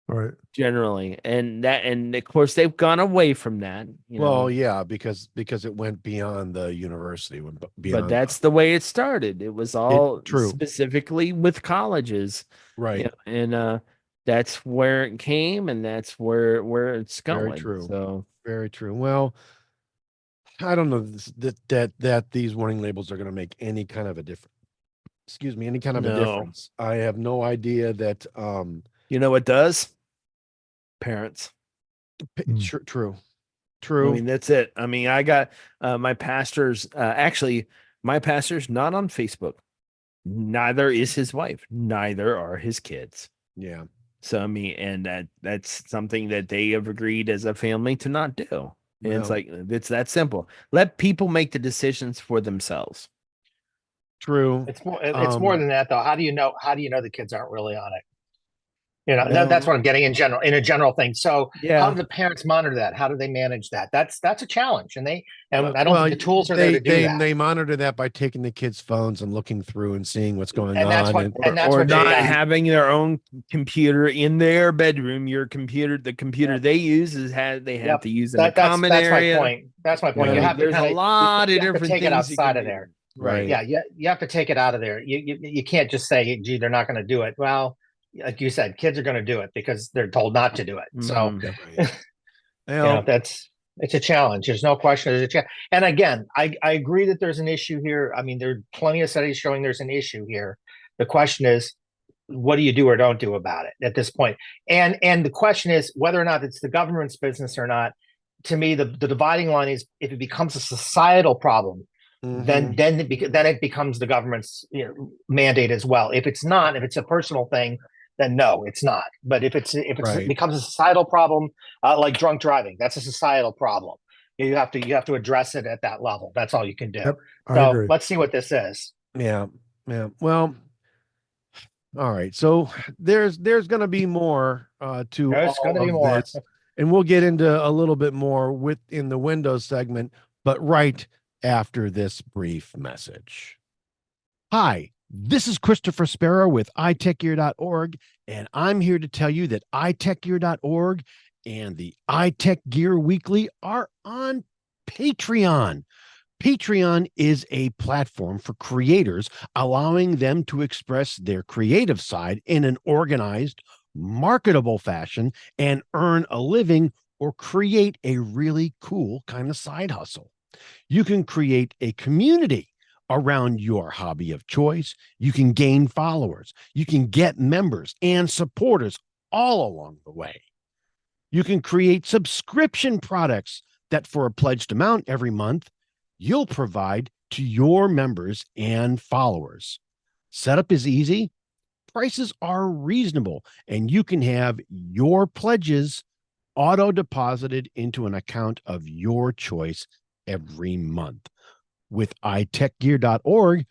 Right. Generally. And of course they've gone away from that. Yeah, because it went beyond the university. But that's the way it started. It was all specifically with colleges. Right. And that's where it came, and that's where it's going. Very true. So very true. Well, I don't know that these warning labels are going to make any kind of a difference. Any kind of a difference. I have no idea that. What does? Parents. True. I mean, that's it. I mean, I got my pastor's. Actually, my pastor's not on Facebook. Neither is his wife. Neither are his kids. Yeah. So I mean, and that's something that they have agreed as a family to not do. And it's like, it's that simple. Let people make the decisions for themselves. True. It's more than that, though. How do you know the kids aren't really on it? That's what I'm getting in a general thing. So how do the parents monitor that? How do they manage that? That's a challenge. And I don't think the tools are there to do that. They monitor that by taking the kids' phones and looking through and seeing what's going on. Or not having their own computer in their bedroom. The computer they use they have to use in the common area. That's my point. There's a lot of different things it outside of there. Right. Yeah. You have to take it out of there. You can't just say, gee, they're not going to do it. Well, like you said, kids are going to do it because they're told not to do it. So it's a challenge. There's no question. There's a challenge. And again, I agree that there's an issue here. I mean, there are plenty of studies showing there's an issue here. The question is, what do you do or don't do about it at this point? And the question is whether or not it's the government's business or not. To me, the dividing line is, if it becomes a societal problem, then it becomes the government's mandate as well. If it's not, if it's a personal thing, then no, it's not. But if it becomes a societal problem, like drunk driving, that's a societal problem. You have to address it at that level. That's all you can do. Yep, so let's see what this is. Yeah. Well, all right. So there's going to be more to this, and we'll get into a little bit more within the Windows segment, but right after this brief message. Hi. This is Christopher Spera with iTechGear.org, and I'm here to tell you that iTechGear.org and the iTechGear Weekly are on Patreon. Patreon is a platform for creators, allowing them to express their creative side in an organized, marketable fashion and earn a living or create a really cool kind of side hustle. You can create a community around your hobby of choice. You can gain followers. You can get members and supporters all along the way. You can create subscription products that for a pledged amount every month, you'll provide to your members and followers. Setup is easy. Prices are reasonable, and you can have your pledges auto-deposited into an account of your choice every month. With iTechGear.org,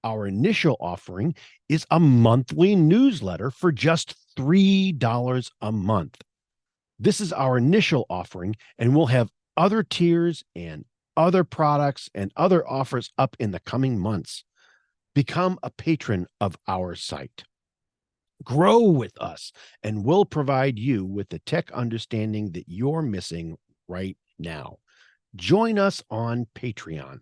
our initial offering is a monthly newsletter for just $3 a month. This is our initial offering, and we'll have other tiers and other products and other offers up in the coming months. Become a patron of our site. Grow with us, and we'll provide you with the tech understanding that you're missing right now. Join us on Patreon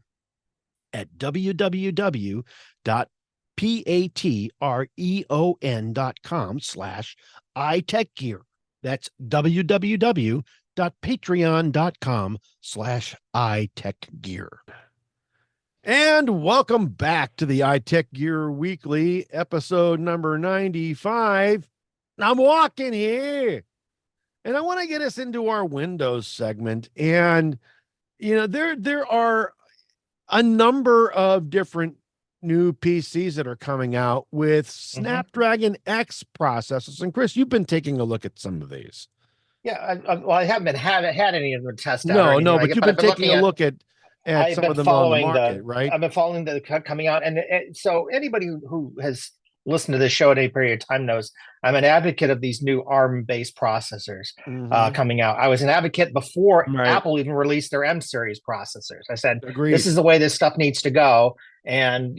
at www.patreon.com/iTechGear. That's www.patreon.com/iTechGear. And welcome back to the iTechGear Weekly, episode number 95. I'm Walkin here, and I want to get us into our Windows segment. And there are a number of different new PCs that are coming out with Snapdragon X processors. And Chris, you've been taking a look at some of these. Yeah, I haven't had any of them tested. No, but you've been taking a look at some of them on the market, right? I've been following the coming out, and so anybody who has listened to this show at any period of time knows I'm an advocate of these new ARM-based processors coming out. I was an advocate before Apple even released their M series processors. I said, this is the way this stuff needs to go. And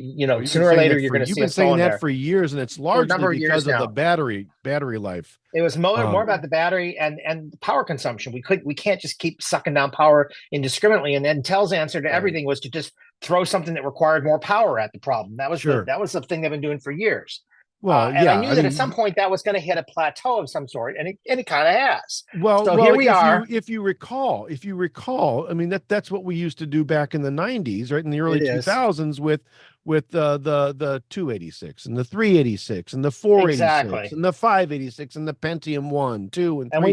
sooner or later, you're going to see. You've been saying that for years, and it's largely because of the battery life. It was more about the battery and the power consumption. We can't just keep sucking down power indiscriminately. And then Intel's answer to everything was to just throw something that required more power at the problem. That was the thing they've been doing for years. Well, I knew that at some point that was going to hit a plateau of some sort, and it kind of has. So here we are. If you recall, I mean that's what we used to do back in the 90s, right? In the early 2000s with the 286 and the 386 and the 486 and the 586 and the Pentium 1, 2, and 3. And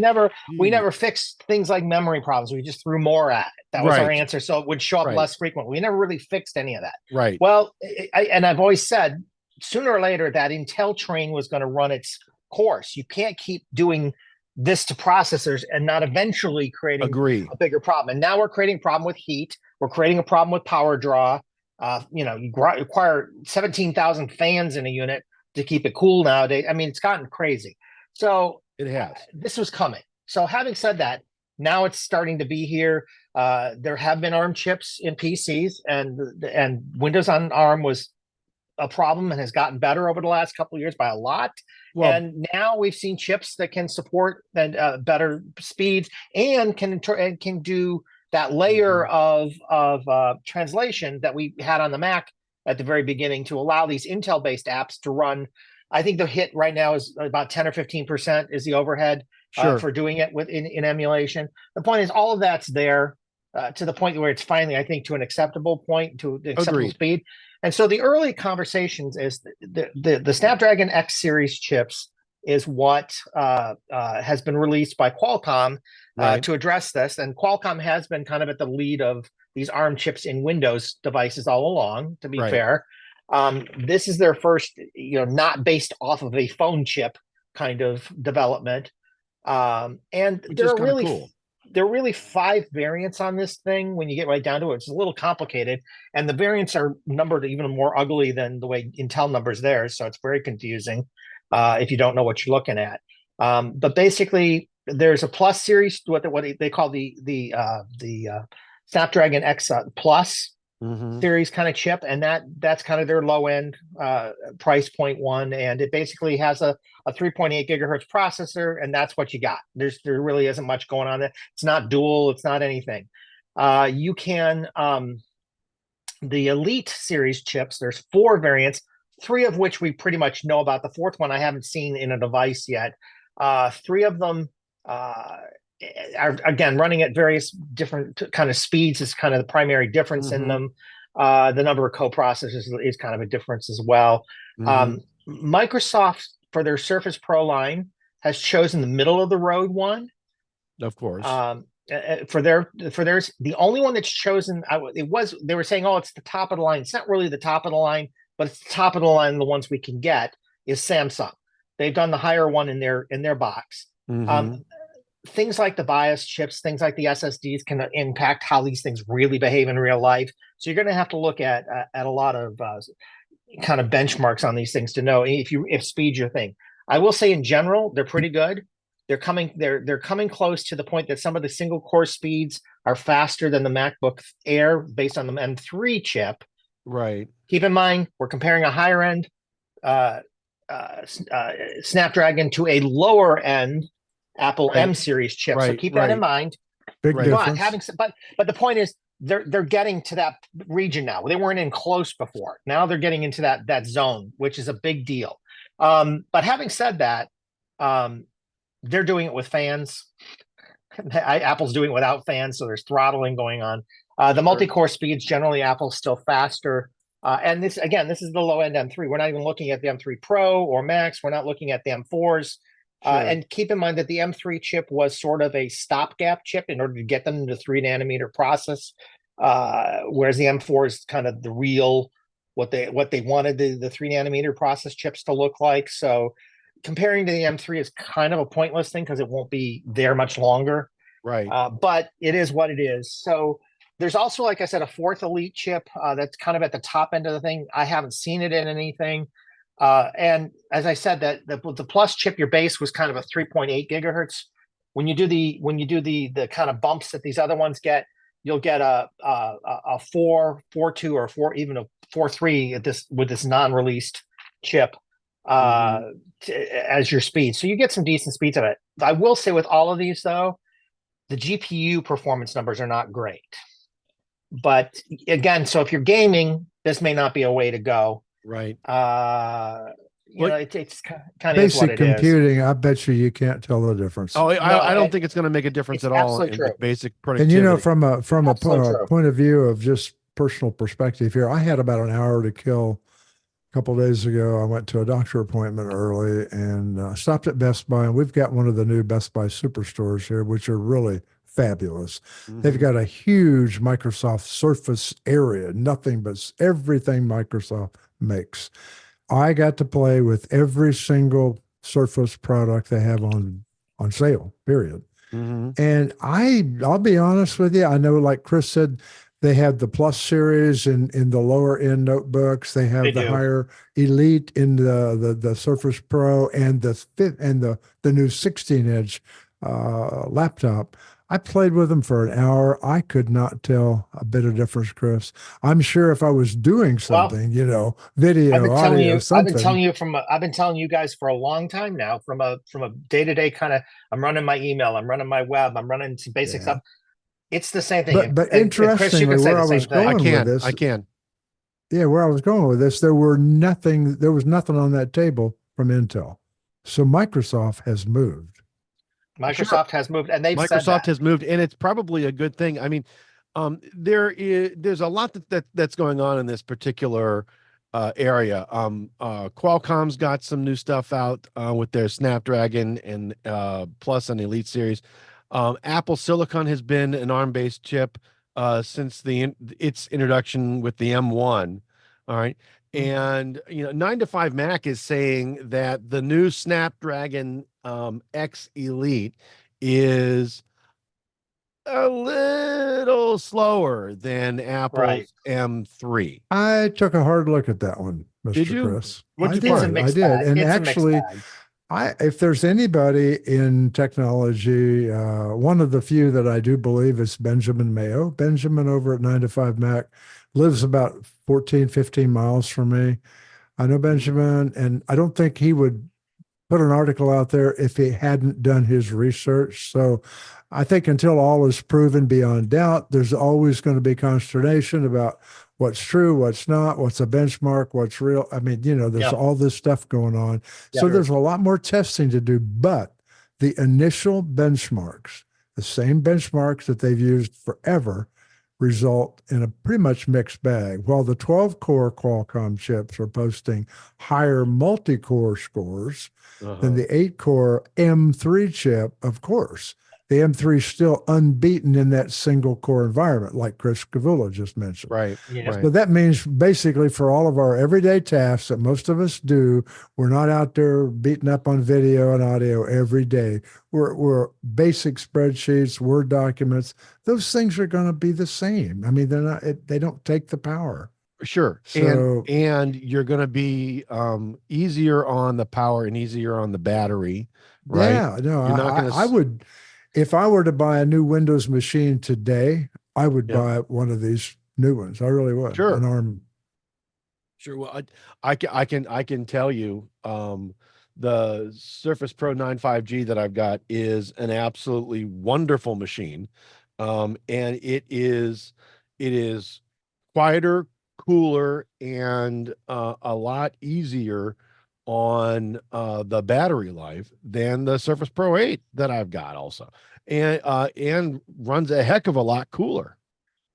we never fixed things like memory problems. We just threw more at it. That was our answer, so it would show up less frequently. We never really fixed any of that. Right. Well, I've always said, sooner or later, that Intel train was going to run its course. You can't keep doing this to processors and not eventually creating a bigger problem. And now we're creating a problem with heat. We're creating a problem with power draw. You require 17,000 fans in a unit to keep it cool nowadays. I mean, it's gotten crazy. So it has. This was coming. So having said that, now it's starting to be here. There have been ARM chips in PCs, and Windows on ARM was a problem and has gotten better over the last couple of years by a lot. Well, and now we've seen chips that can support better speeds and can do that layer of translation that we had on the Mac at the very beginning to allow these Intel-based apps to run. I think the hit right now is about 10 or 15% is the overhead for doing it in emulation. The point is all of that's there to the point where it's finally, I think, to an acceptable point, to the acceptable speed. And so the early conversations is the Snapdragon X series chips is what has been released by Qualcomm to address this. And Qualcomm has been kind of at the lead of these ARM chips in Windows devices all along, to be fair. This is their first, not based off of a phone chip kind of development. And they're really cool. There are really 5 variants on this thing. When you get right down to it, it's a little complicated, and the variants are numbered even more ugly than the way Intel numbers theirs. So it's very confusing if you don't know what you're looking at. But basically, there's a Plus series, what they call the Snapdragon X Plus series kind of chip, and that's kind of their low end price point one, and it basically has a 3.8 gigahertz processor, and that's what you got. There really isn't much going on there. It's not dual, it's not anything. You can The Elite series chips, there's 4 variants, 3 of which we pretty much know about. The 4th one I haven't seen in a device yet. 3 of them are, again, running at various different kind of speeds is kind of the primary difference in them. The number of co-processors is kind of a difference as well. Microsoft, for their Surface Pro line, has chosen the middle of the road one. Of course. For theirs, the only one that's chosen, they were saying, oh, it's the top of the line. It's not really the top of the line, but it's the top of the line. The ones we can get is Samsung. They've done the higher one in their box. Things like the BIOS chips, things like the SSDs can impact how these things really behave in real life. So you're going to have to look at a lot of kind of benchmarks on these things to know if speed's your thing. I will say in general, they're pretty good. They're coming close to the point that some of the single core speeds are faster than the MacBook Air based on the M3 chip. Right. Keep in mind, we're comparing a higher end Snapdragon to a lower end Apple M series chip. So keep that in mind. Big difference. But the point is, they're getting to that region now. They weren't in close before. Now they're getting into that zone, which is a big deal. But having said that, they're doing it with fans. Apple's doing it without fans, so there's throttling going on. The multi-core speeds, generally Apple's still faster. And this is the low-end M3. We're not even looking at the M3 Pro or Max. We're not looking at the M4s. And keep in mind that the M3 chip was sort of a stopgap chip in order to get them into 3-nanometer process, whereas the M4 is kind of the real what they wanted the 3-nanometer process chips to look like. So comparing to the M3 is kind of a pointless thing because it won't be there much longer. Right. But it is what it is. So there's also, like I said, a 4th Elite chip that's kind of at the top end of the thing. I haven't seen it in anything. And as I said, that the Plus chip, your base was kind of a 3.8 gigahertz. When you do the kind of bumps that these other ones get, you'll get a 4.2 or even a 4.3 with this non-released chip as your speed. So you get some decent speeds of it. I will say with all of these though, the GPU performance numbers are not great. But again, so if you're gaming, this may not be a way to go. Right. It's kind of basic computing. I bet you can't tell the difference. Oh, I don't think it's going to make a difference at all in basic productivity. And from a point of view of just personal perspective here, I had about an hour to kill a couple of days ago. I went to a doctor appointment early and stopped at Best Buy, and we've got one of the new Best Buy superstores here, which are really fabulous. They've got a huge Microsoft Surface area, nothing but everything Microsoft makes. I got to play with every single Surface product they have on sale, period. And I'll be honest with you, I know, like Chris said, they have the Plus series in the lower end notebooks. They have the higher Elite in the Surface Pro and the new 16-inch laptop. I played with them for an hour. I could not tell a bit of difference, Chris. I'm sure if I was doing something, video, audio, something. I've been telling you guys for a long time now, from a day-to-day kind of, I'm running my email, I'm running my web, I'm running some basic stuff. It's the same thing. But interestingly, where I was going with this, where I was going with this, there was nothing on that table from Intel. So Microsoft has moved. Has moved, and Microsoft has moved, and it's probably a good thing. I mean, there's a lot that's going on in this particular area. Qualcomm's got some new stuff out with their Snapdragon and Plus and Elite series. Apple Silicon has been an ARM-based chip since its introduction with the M1. All right. And 9to5 Mac is saying that the new Snapdragon X Elite is a little slower than Apple's M3. I took a hard look at that one, Mr. Did you? Chris. I did. And actually, if there's anybody in technology, one of the few that I do believe is Benjamin Mayo. Benjamin over at 9to5 Mac lives about 14, 15 miles from me. I know Benjamin, and I don't think he would put an article out there if he hadn't done his research. So I think until all is proven beyond doubt, there's always going to be consternation about what's true, what's not, what's a benchmark, what's real. I mean, there's all this stuff going on. So there's a lot more testing to do, but the initial benchmarks, the same benchmarks that they've used forever, result in a pretty much mixed bag. While the 12-core Qualcomm chips are posting higher multi-core scores than the 8-core M3 chip, of course. The M3 is still unbeaten in that single-core environment, like Chris Gavula just mentioned. Right. So that means basically for all of our everyday tasks that most of us do, we're not out there beating up on video and audio every day. We're basic spreadsheets, Word documents. Those things are going to be the same. I mean, they don't take the power. Sure. So, and you're going to be easier on the power and easier on the battery. Right. Yeah, no, I would, if I were to buy a new Windows machine today, I would buy one of these new ones. I really would. Sure. An ARM. Sure. Well, I can tell you, the Surface Pro 9 5G that I've got is an absolutely wonderful machine. And it is quieter, cooler, and a lot easier on the battery life than the Surface Pro 8 that I've got also, and runs a heck of a lot cooler,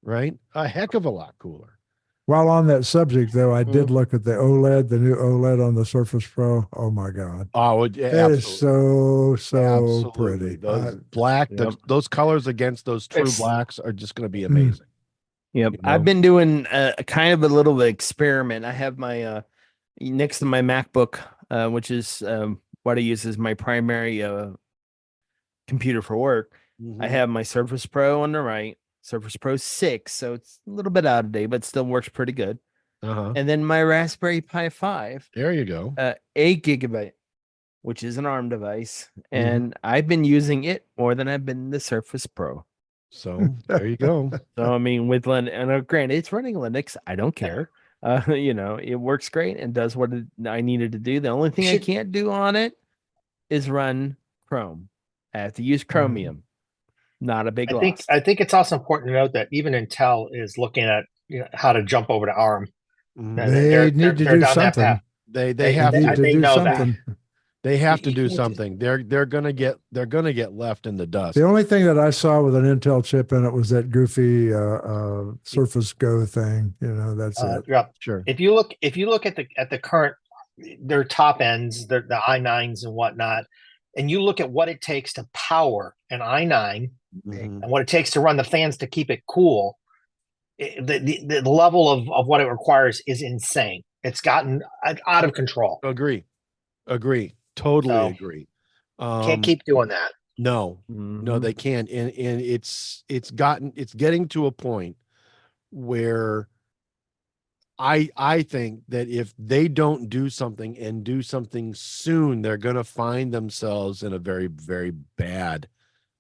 right? A heck of a lot cooler. While on that subject, though, I did look at the new OLED on the Surface Pro. Oh my God! Oh, it is so absolutely pretty. Those black, those colors against those true blacks are just going to be amazing. Yep, I've been doing a kind of a little experiment. I have my next to my MacBook, which is what I use as my primary computer for work. I have my Surface Pro on the right, Surface Pro 6, so it's a little bit out of date, but still works pretty good. And then my Raspberry Pi 5. There you go. 8 gigabyte, which is an ARM device, and I've been using it more than I've been the Surface Pro. So there you go. So I mean, with Linux, and granted, it's running Linux. I don't care. It works great and does what I needed to do. The only thing I can't do on it is run Chrome. I have to use Chromium. Not a big loss. I think it's also important to note that even Intel is looking at how to jump over to ARM. They need to do something. They have to do something. They have to do something. They're gonna get left in the dust. The only thing that I saw with an Intel chip in it was that goofy Surface Go thing. That's it. Yeah. Sure. If you look at the current, their top ends, the i9s and whatnot, and you look at what it takes to power an i9 and what it takes to run the fans to keep it cool, the level of what it requires is insane. It's gotten out of control. Agree. Totally agree. Can't keep doing that. No, they can't. And it's getting to a point where I think that if they don't do something and do something soon, they're going to find themselves in a very, very bad,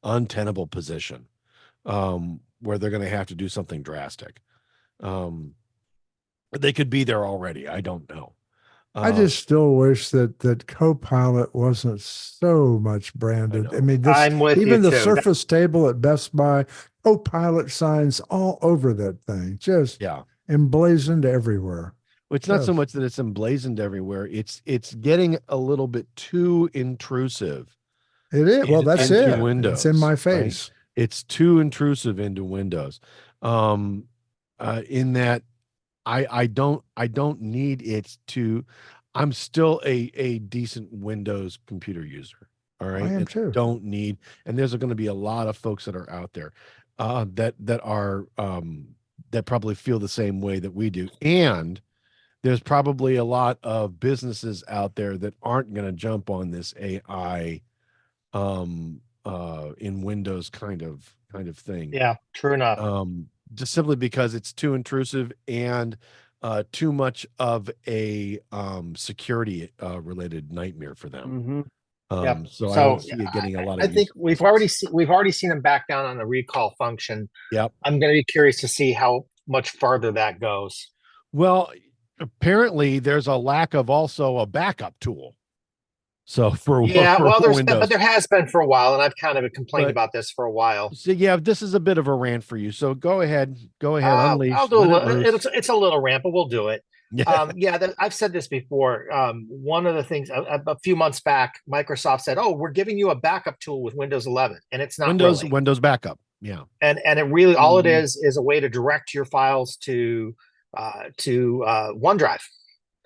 untenable position, where they're going to have to do something drastic. They could be there already. I don't know. I just still wish that Copilot wasn't so much branded. I mean, even the Surface table at Best Buy, Copilot signs all over that thing, just emblazoned everywhere. Well, it's not so much that it's emblazoned everywhere. It's getting a little bit too intrusive. It is. Well, that's it. Windows, it's in my face. Right? It's too intrusive into Windows. In that I don't need it to. I'm still a decent Windows computer user. All right. I am too. Don't need, and there's going to be a lot of folks that are out there that probably feel the same way that we do. And there's probably a lot of businesses out there that aren't going to jump on this AI in Windows kind of thing. Yeah, true enough. Just simply because it's too intrusive and too much of a security related nightmare for them. So I don't see it getting a lot of. I think we've already seen them back down on the recall function. Yep. I'm going to be curious to see how much farther that goes. Well, apparently there's a lack of also a backup tool. So for but Windows, there has been for a while, and I've kind of complained about this for a while. So yeah, this is a bit of a rant for you. So go ahead, unleash. I'll do a little. It's a little rant, but we'll do it. Yeah. I've said this before. One of the things a few months back, Microsoft said, "Oh, we're giving you a backup tool with Windows 11," and it's not Windows backup. Yeah, and it really all it is a way to direct your files to OneDrive.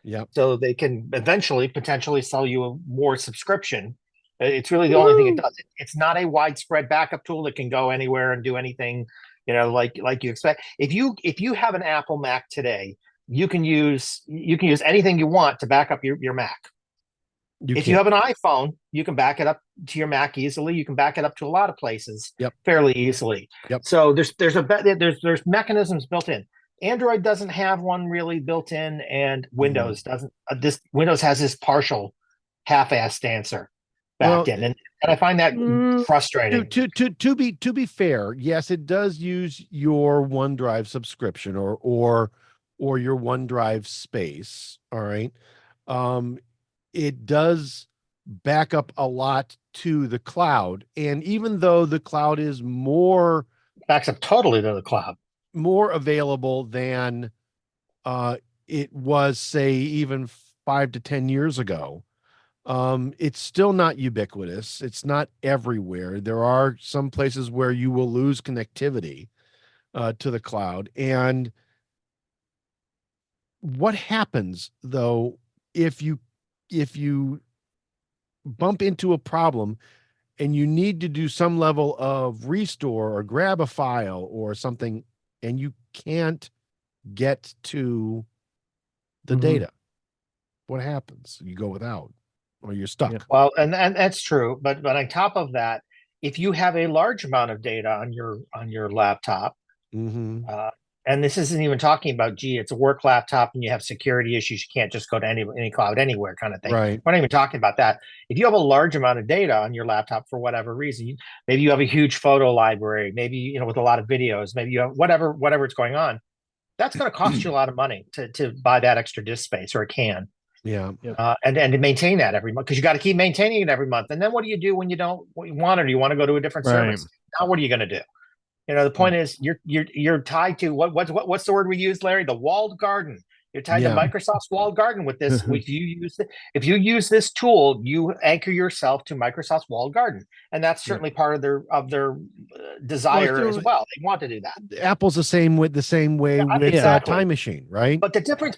Yeah. So they can eventually potentially sell you a more subscription. It's really the only thing it does. It's not a widespread backup tool that can go anywhere and do anything, like you expect. If you have an Apple Mac today, you can use anything you want to back up your Mac. If you have an iPhone, you can back it up to your Mac easily. You can back it up to a lot of places fairly easily. So there's mechanisms built in. Android doesn't have one really built in, and Windows doesn't. Windows has this partial, half-assed answer backed in, and I find that frustrating. To be fair, yes, it does use your OneDrive subscription or your OneDrive space. All right, it does back up a lot to the cloud, and even though the cloud is backs up totally to the cloud. More available than it was, say, even 5 to 10 years ago. It's still not ubiquitous. It's not everywhere. There are some places where you will lose connectivity to the cloud. And what happens though if you bump into a problem and you need to do some level of restore or grab a file or something, and you can't get to the data? What happens? You go without, or you're stuck. Yeah. Well, and that's true. But on top of that, if you have a large amount of data on your laptop, and this isn't even talking about, it's a work laptop and you have security issues, you can't just go to any cloud anywhere kind of thing. Right. We're not even talking about that. If you have a large amount of data on your laptop for whatever reason, maybe you have a huge photo library, maybe with a lot of videos, maybe you have whatever is going on, that's going to cost you a lot of money to buy that extra disk space, or it can. Yeah. And to maintain that every month, because you got to keep maintaining it every month. And then what do you do when you don't want it, or you want to go to a different service? Now what are you going to do? The point is you're tied to what's the word we use, Larry? The walled garden. You're tied to Microsoft's walled garden with this. If you use this tool, you anchor yourself to Microsoft's walled garden, and that's certainly part of their desire as well. They want to do that. Apple's the same way with Time Machine, right? But the difference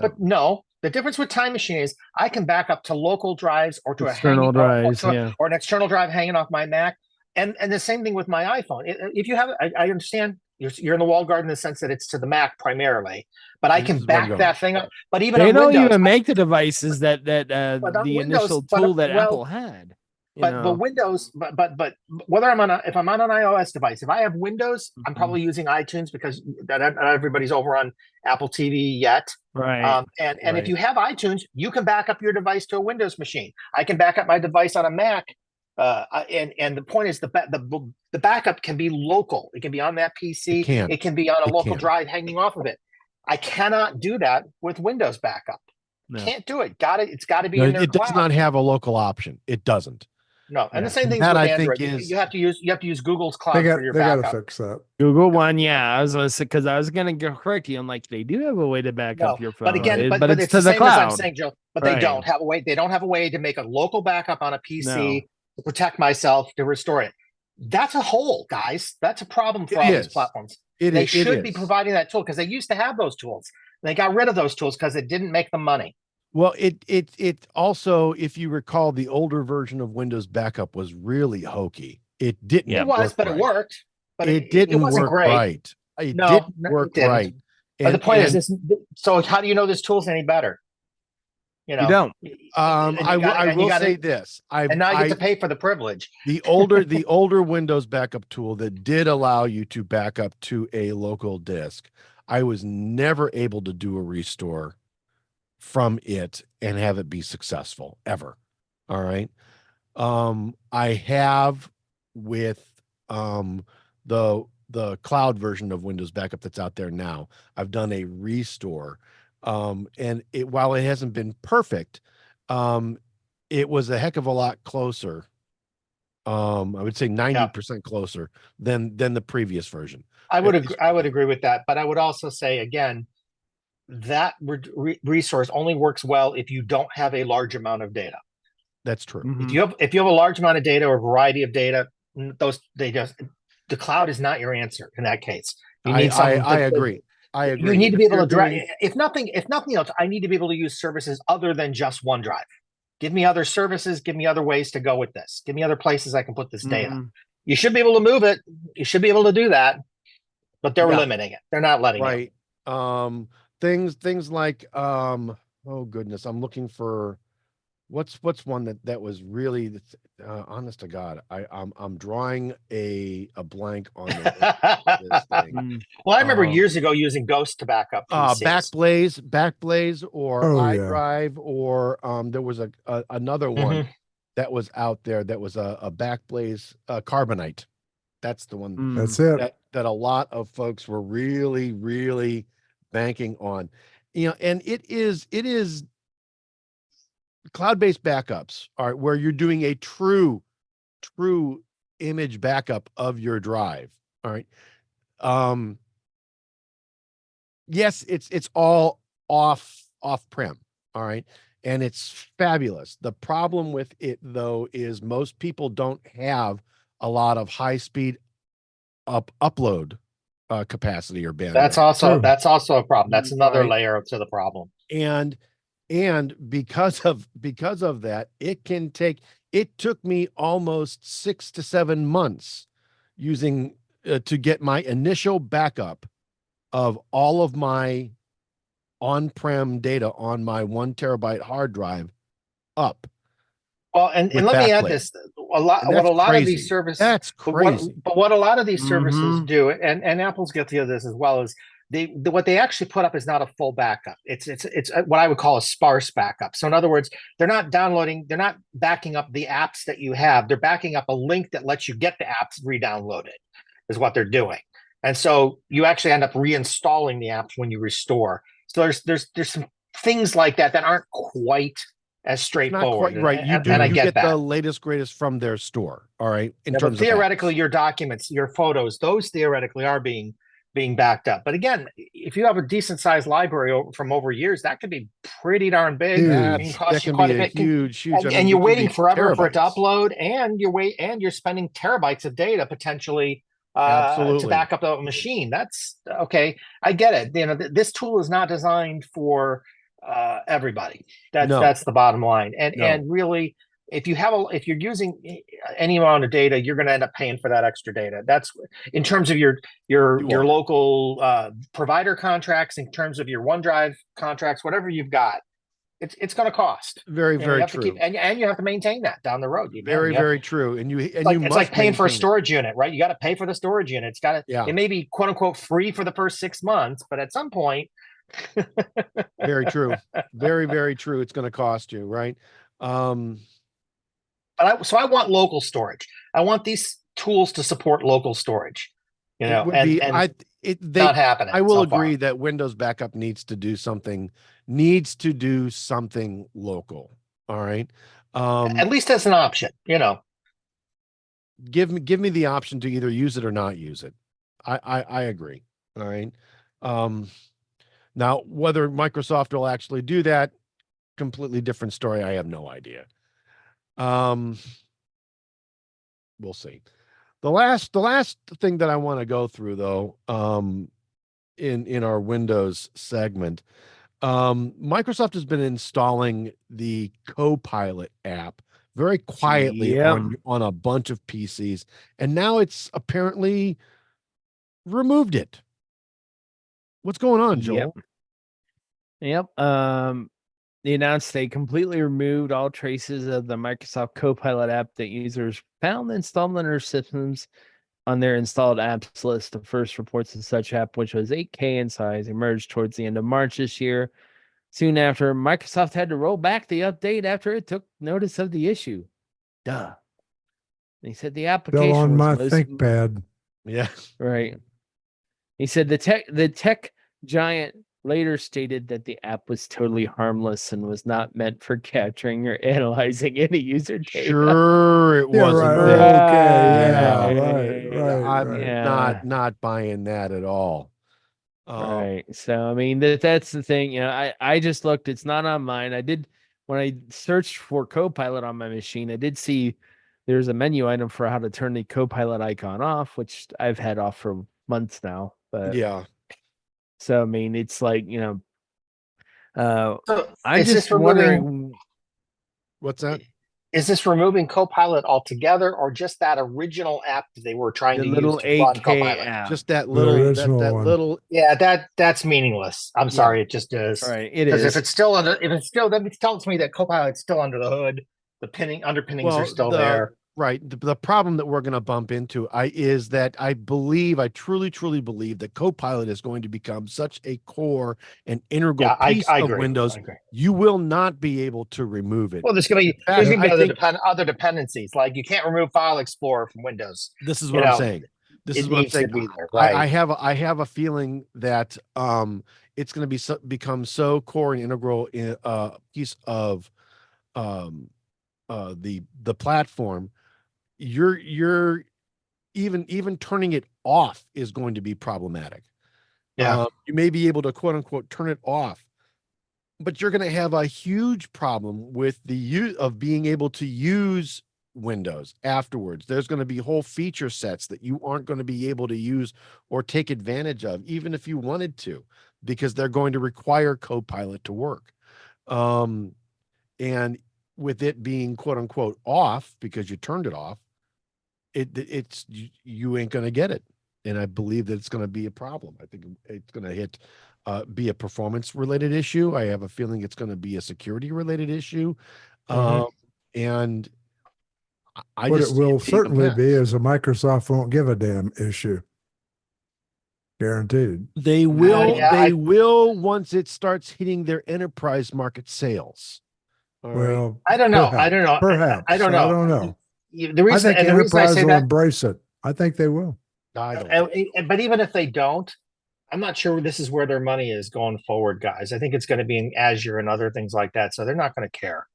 with Time Machine is I can back up to local drives or to external drives, or an external drive hanging off my Mac. And the same thing with my iPhone. If you have, I understand you're in the walled garden in the sense that it's to the Mac primarily, but I can back that thing up. But even they on don't Windows, even make the devices that the initial tool that Apple had. But Windows, but whether if I'm on an iOS device, if I have Windows, I'm probably using iTunes because not everybody's over on Apple TV yet. Right. And if you have iTunes, you can back up your device to a Windows machine. I can back up my device on a Mac. And the point is the backup can be local. It can be on that PC. It can be on a local drive hanging off of it. I cannot do that with Windows backup. No. Can't do it. It's got to be in their It does not have a local option. It doesn't. No, and the same thing with Android. You have to use Google's cloud for your backup. They got to fix that. Google One, I was going to say, because I was going to correct you. I'm like, they do have a way to back up your phone. But again, but it's to the cloud. As I'm saying, Joe. But they don't have a way. They don't have a way to make a local backup on a PC to protect myself to restore it. That's a hole, guys. That's a problem for all these platforms. They should be providing that tool because they used to have those tools. They got rid of those tools because it didn't make them money. Well, it also, if you recall, the older version of Windows backup was really hokey. It didn't. It was, but it worked. But it didn't work right. It didn't work right. But the point is this. So how do you know this tool's any better? You don't. I will say this. And now you get to pay for the privilege. The older Windows backup tool that did allow you to back up to a local disk, I was never able to do a restore from it and have it be successful ever. All right. I have with the cloud version of Windows backup that's out there now. I've done a restore. And while it hasn't been perfect, it was a heck of a lot closer. I would say 90% closer than the previous version. I would agree with that, but I would also say again that resource only works well if you don't have a large amount of data. That's true. Mm-hmm. If you have a large amount of data or a variety of data, the cloud is not your answer in that case. You need something. I agree. I agree. You need to be able to drive. If nothing else, I need to be able to use services other than just OneDrive. Give me other services. Give me other ways to go with this. Give me other places I can put this data. You should be able to move it. You should be able to do that, but they're limiting it. They're not letting it. Right. Things like oh goodness, I'm looking for what's one that was really honest to God. I'm drawing a blank on this thing. Well, I remember years ago using Ghost to back up PCs. Backblaze or iDrive or there was another one that was out there that was a Backblaze Carbonite. That's the one. That's it. That a lot of folks were really, really banking on, and it is cloud-based backups are where you're doing a true image backup of your drive. All right. Yes, it's all off-prem. All right. And it's fabulous. The problem with it though is most people don't have a lot of high-speed upload capacity or bandwidth. That's also a problem. That's another layer to the problem. And because of that, it took me almost 6 to 7 months using to get my initial backup of all of my on-prem data on my 1 terabyte hard drive up. Well, and let me add this: a lot of these services. That's crazy. But what a lot of these services do, and Apple's guilty of this as well, is what they actually put up is not a full backup. It's what I would call a sparse backup. So in other words, they're not backing up the apps that you have. They're backing up a link that lets you get the apps re-downloaded, is what they're doing. And so you actually end up reinstalling the apps when you restore. So there's some things like that aren't quite as straightforward. Not quite right. You get the latest, greatest from their store. All right. In terms theoretically, of your documents, your photos, those theoretically are being backed up. But again, if you have a decent sized library from over years, that could be pretty darn big. That can be a huge. And you're waiting forever for it to upload, and you're spending terabytes of data potentially to back up a machine. That's okay. I get it. This tool is not designed for everybody. That's the bottom line. And really, if you're using any amount of data, you're going to end up paying for that extra data. That's in terms of your local provider contracts, in terms of your OneDrive contracts, whatever you've got. It's going to cost. Very true. And you have to maintain that down the road. Very true. And it's like paying for a storage unit, right? You got to pay for the storage unit. It's got to. It may be quote unquote free for the first 6 months, but at some point. Very true. Very true. It's going to cost you, right? So I want local storage. I want these tools to support local storage. Not happening. I will agree that Windows Backup needs to do something local. All right. At least as an option, Give me the option to either use it or not use it. I agree. All right. Now whether Microsoft will actually do that, completely different story. I have no idea. We'll see. The last thing that I want to go through though, in our Windows segment, Microsoft has been installing the Copilot app very quietly on a bunch of PCs, and now it's apparently removed it. What's going on, Joel? Yep. They announced they completely removed all traces of the Microsoft Copilot app that users found installed on their systems on their installed apps list. The first reports of such app, which was 8K in size, emerged towards the end of March this year. Soon after, Microsoft had to roll back the update after it took notice of the issue. Duh. He said the application still on my was ThinkPad. Yeah. Right. He said the tech giant later stated that the app was totally harmless and was not meant for capturing or analyzing any user data. Sure, it Yeah, wasn't. right. meant. Okay. Yeah. I'm not buying that at all. Right. So I mean that's the thing. You know, I just looked. It's not on mine. I did when I searched for Copilot on my machine. I did see there's a menu item for how to turn the Copilot icon off, which I've had off for months now. But Yeah. so I mean, it's like So I'm is this just removing? wondering. What's that? Is this removing Copilot altogether, or just that original app that they were trying The to use little to run AK Copilot? app. Just that little, original that one. little. Yeah, that's meaningless. I'm sorry, it just is. Right. It Because is. if it's still that tells me that Copilot's still under the hood. The underpinnings are still there. Right. The problem that we're going to bump into is that I truly believe that Copilot is going to become such a core and integral piece I of agree. Windows. I agree. You will not be able to remove it. Well, there's going to be other dependencies. Like you can't remove File Explorer from Windows. This is what I'm saying. This is what I'm saying. To be there, right? I have a feeling that it's going to become so core and integral in piece of the platform. You're even turning it off is going to be problematic. Yeah. You may be able to quote unquote turn it off, but you're going to have a huge problem with the use of being able to use Windows afterwards. There's going to be whole feature sets that you aren't going to be able to use or take advantage of, even if you wanted to, because they're going to require Copilot to work. And with it being quote unquote off because you turned it off, you ain't going to get it. And I believe that it's going to be a problem. I think it's going to be a performance related issue. I have a feeling it's going to be a security related issue. And what it will certainly be is a Microsoft won't give a damn issue. Guaranteed. They will. They will once it starts hitting their enterprise market sales. Well, I don't know. Perhaps. I don't know. The reason, I think enterprise will embrace it. I think they will. But even if they don't, I'm not sure this is where their money is going forward, guys. I think it's going to be in Azure and other things like that. So they're not going to care.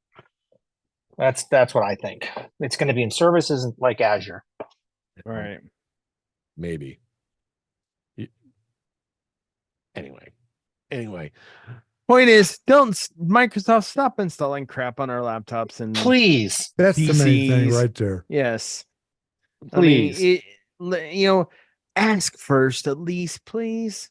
That's what I think. It's going to be in services like Azure. Right. Maybe. Anyway. Point is, don't Microsoft stop installing crap on our laptops and please. That's PCs. The main thing right there. Yes. Please. I mean, ask first at least, please.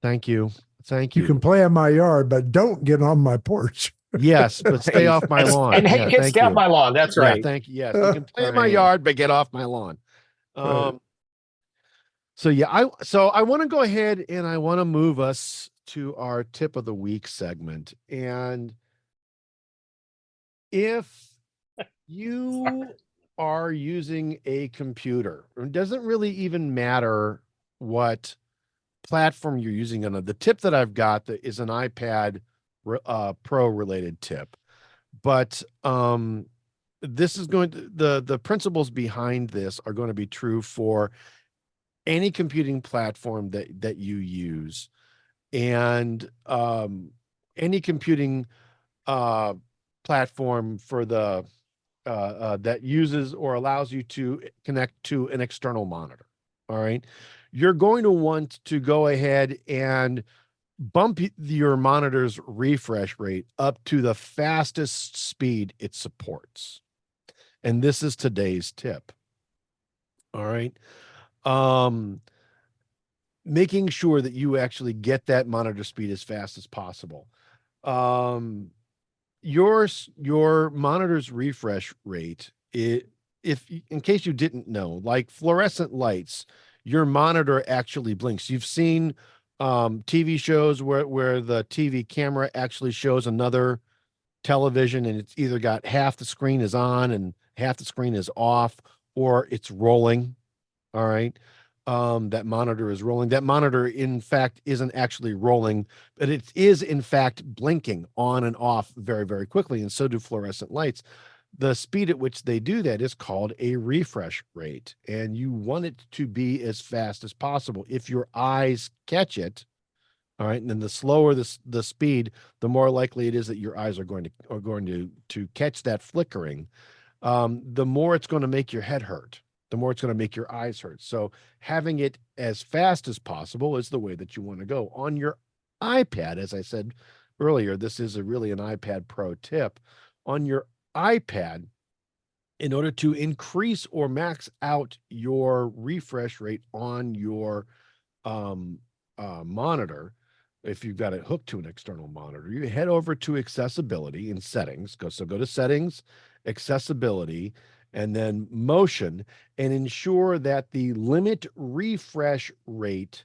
Thank you. You can play in my yard, but don't get on my porch. Yes, but stay off my lawn. And hey, kids, stay off my lawn. That's right. Yeah, thank you. Yes, you can play in my yard, but get off my lawn. So yeah, I want to go ahead and I want to move us to our tip of the week segment. And if you are using a computer, it doesn't really even matter what platform you're using on it. The tip that I've got is an iPad Pro related tip, but this is going to the principles behind this are going to be true for any computing platform that you use, and any computing platform for the that uses or allows you to connect to an external monitor. All right, you're going to want to go ahead and bump your monitor's refresh rate up to the fastest speed it supports. And this is today's tip. All right. Making sure that you actually get that monitor speed as fast as possible. Your monitor's refresh rate, if in case you didn't know, like fluorescent lights, your monitor actually blinks. You've seen TV shows where the TV camera actually shows another television, and it's either got half the screen is on and half the screen is off, or it's rolling. All right. That monitor is rolling. That monitor, in fact, isn't actually rolling, but it is, in fact, blinking on and off very, very quickly. And so do fluorescent lights. The speed at which they do that is called a refresh rate. And you want it to be as fast as possible. If your eyes catch it, All right. And then the slower the speed, the more likely it is that your eyes are going to catch that flickering. The more it's going to make your head hurt, the more it's going to make your eyes hurt. So having it as fast as possible is the way that you want to go. On your iPad, as I said earlier, this is really an iPad Pro tip. On your iPad, in order to increase or max out your refresh rate on your monitor, if you've got it hooked to an external monitor, you head over to accessibility in settings. Go to settings, accessibility, and then motion, and ensure that the limit refresh rate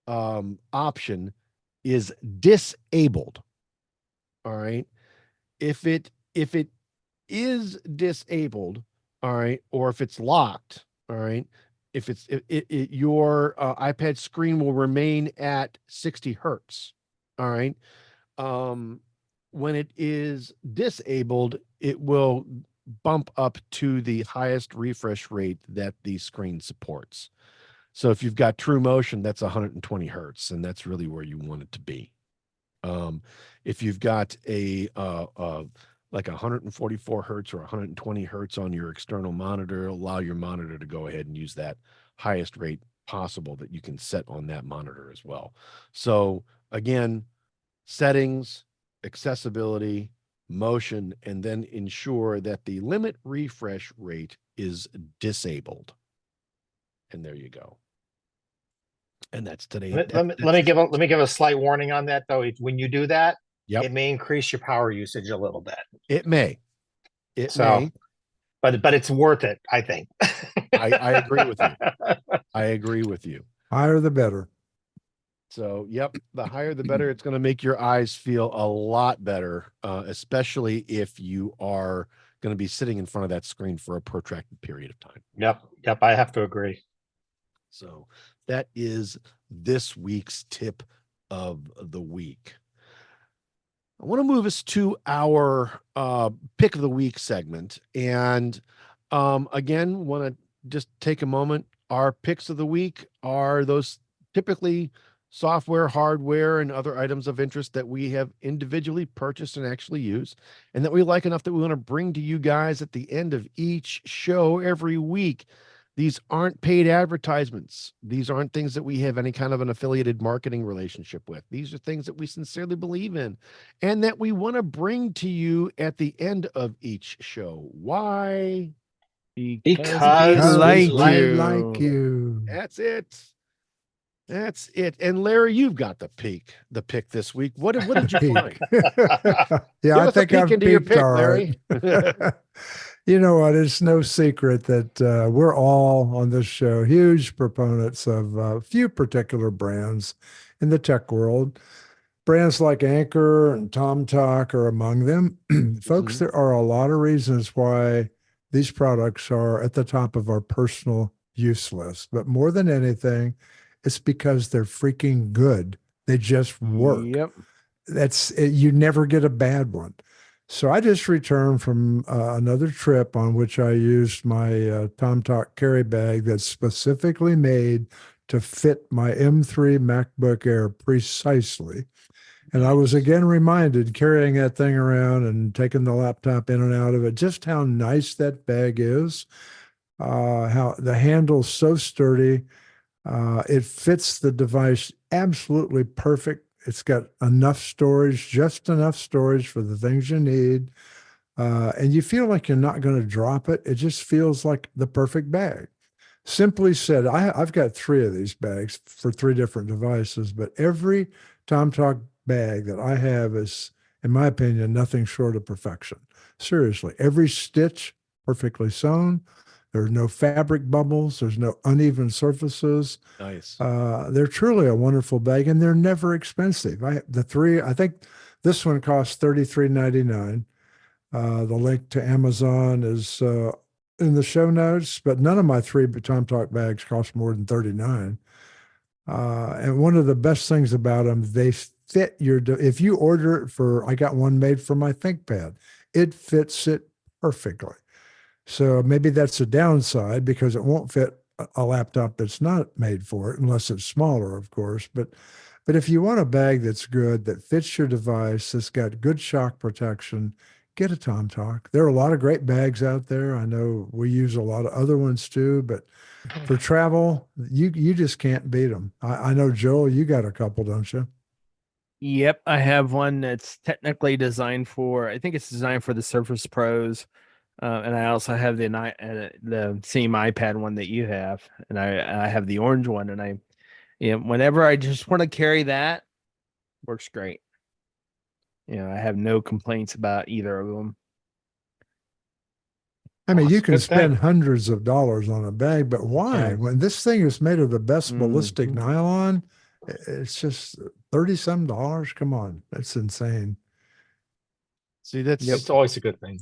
option is disabled. All right. If it is disabled, all right, or if it's locked, all right, if it's your iPad screen will remain at 60 hertz. All right. When it is disabled, it will bump up to the highest refresh rate that the screen supports. So if you've got true motion, that's 120 hertz, and that's really where you want it to be. If you've got like 144 hertz or 120 hertz on your external monitor, allow your monitor to go ahead and use that highest rate possible that you can set on that monitor as well. So again, settings, accessibility, motion, and then ensure that the limit refresh rate is disabled. And there you go. And that's today. Let me give a slight warning on that though. When you do that, yep, it may increase your power usage a little bit. It may. May. But it's worth it, I think. I agree with you. I agree with you. Higher the better. So, yep, the higher the better. It's going to make your eyes feel a lot better, especially if you are going to be sitting in front of that screen for a protracted period of time. Yep, I have to agree. So that is this week's tip of the week. I want to move us to our pick of the week segment. And again, want to just take a moment. Our picks of the week are those typically software, hardware, and other items of interest that we have individually purchased and actually use, and that we like enough that we want to bring to you guys at the end of each show every week. These aren't paid advertisements. These aren't things that we have any kind of an affiliated marketing relationship with. These are things that we sincerely believe in and that we want to bring to you at the end of each show. Why? Because we like you. That's it. That's it. And Larry, you've got the pick this week. What did you find? Yeah, I think I've into your peeked pick, all right. Larry. You know what? It's no secret that we're all on this show huge proponents of a few particular brands in the tech world. Brands like Anchor and TomTalk are among them. Folks, there are a lot of reasons why these products are at the top of our personal use list. But more than anything, it's because they're freaking good. They just work. Yep. You never get a bad one. So I just returned from another trip on which I used my TomTalk carry bag that's specifically made to fit my M3 MacBook Air precisely. And I was again reminded, carrying that thing around and taking the laptop in and out of it, just how nice that bag is, how the handle's so sturdy. It fits the device absolutely perfect. It's got enough storage, just enough storage for the things you need. And you feel like you're not going to drop it. It just feels like the perfect bag. Simply said, I've got 3 of these bags for 3 different devices, but every TomTalk bag that I have is, in my opinion, nothing short of perfection. Seriously, every stitch perfectly sewn. There's no fabric bubbles. There's no uneven surfaces. Nice. They're truly a wonderful bag, and they're never expensive. I think this one costs $33.99. The link to Amazon is in the show notes, but none of my 3 TomTalk bags cost more than $39. And one of the best things about them, they fit if you order it I got one made for my ThinkPad. It fits it perfectly. So maybe that's a downside because it won't fit a laptop that's not made for it, unless it's smaller, of course. But But if you want a bag that's good, that fits your device, that's got good shock protection, get a TomTalk. There are a lot of great bags out there. I know we use a lot of other ones too, but for travel, you just can't beat them. I know, Joel, you got a couple, don't you? Yep, I have one that's technically designed for. I think it's designed for the Surface Pros, and I also have the same iPad one that you have, and I have the orange one, and whenever I just want to carry that, works great. I have no complaints about either of them. I mean, you can Good spend thing. hundreds of dollars on a bag, but why? Yeah. When this thing is made of the best ballistic Mhm. nylon, it's just 30 some dollars. Come on. That's insane. See, that's It's always a good thing.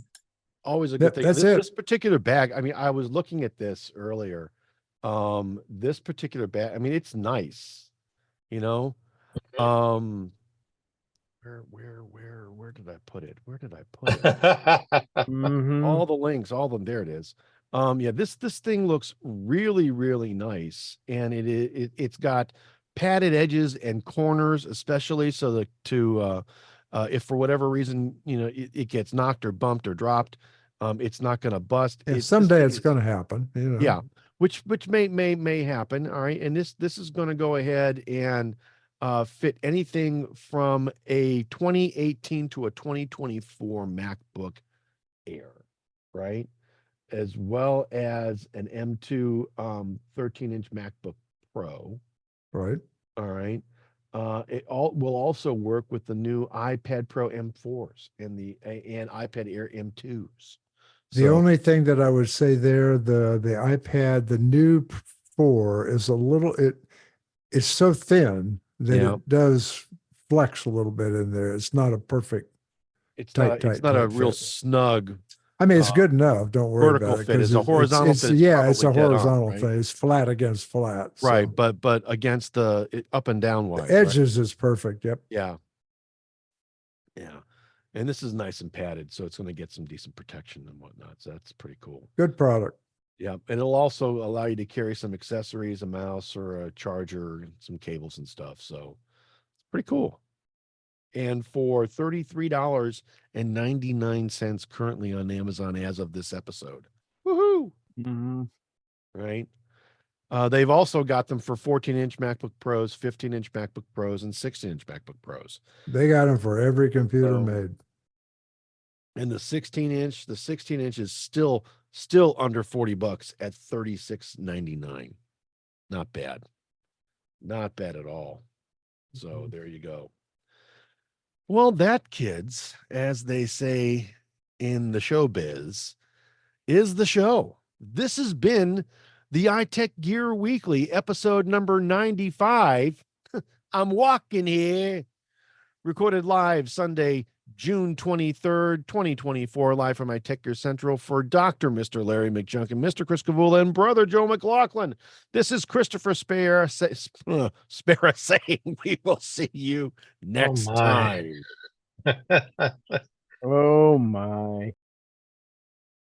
always a good thing. That's it. This particular bag, I mean, I was looking at this earlier. This particular bag, I mean, it's nice, you know. Where did I put it? Where did I put it? Mhm. All the links, all of them. There it is. Yeah, this thing looks really, really nice, and it's got padded edges and corners, especially so that if for whatever reason it gets knocked or bumped or dropped, it's not going to bust. Yeah, This someday thing it's is- going to happen. yeah, which may happen. All right, and this is going to go ahead and fit anything from a 2018 to a 2024 MacBook Air, right? As well as an M2 13-inch MacBook Pro. Right. All right. It all will also work with the new iPad Pro M4s and iPad Air M2s. The only thing that I would say there, the iPad, the new 4 is it's so thin that it does flex a little bit in there. It's not a perfect it's tight not a real fit. snug. I mean, it's good enough. Don't worry Vertical about it. fit is 'Cause a horizontal fit. It's a probably dead on, horizontal right? thing. It's flat against flat. Right, So but against up and down wise, the right? edges is perfect. Yep. Yeah. And this is nice and padded, so it's going to get some decent protection and whatnot. So that's pretty cool. Good product. Yeah, and it'll also allow you to carry some accessories, a mouse or a charger, and some cables and stuff. So it's pretty cool. And for $33.99 currently on Amazon as of this episode. Woohoo! Mhm. Right. They've also got them for 14-inch MacBook Pros, 15-inch MacBook Pros, and 16-inch MacBook Pros. They got them for every computer made. And the 16-inch is still under $40 at $36.99. Not bad. Not bad at all. So there you go. Well, that, kids, as they say in the showbiz, is the show. This has been the iTechGear Weekly, episode number 95. I'm walking here. Recorded live Sunday, June 23rd, 2024, live from iTechGear Central for Dr. Mr. Larry McJunkin, Mr. Chris Gavula, and Brother Joe McLaughlin. This is Christopher Spera saying we will see you next time. Oh my.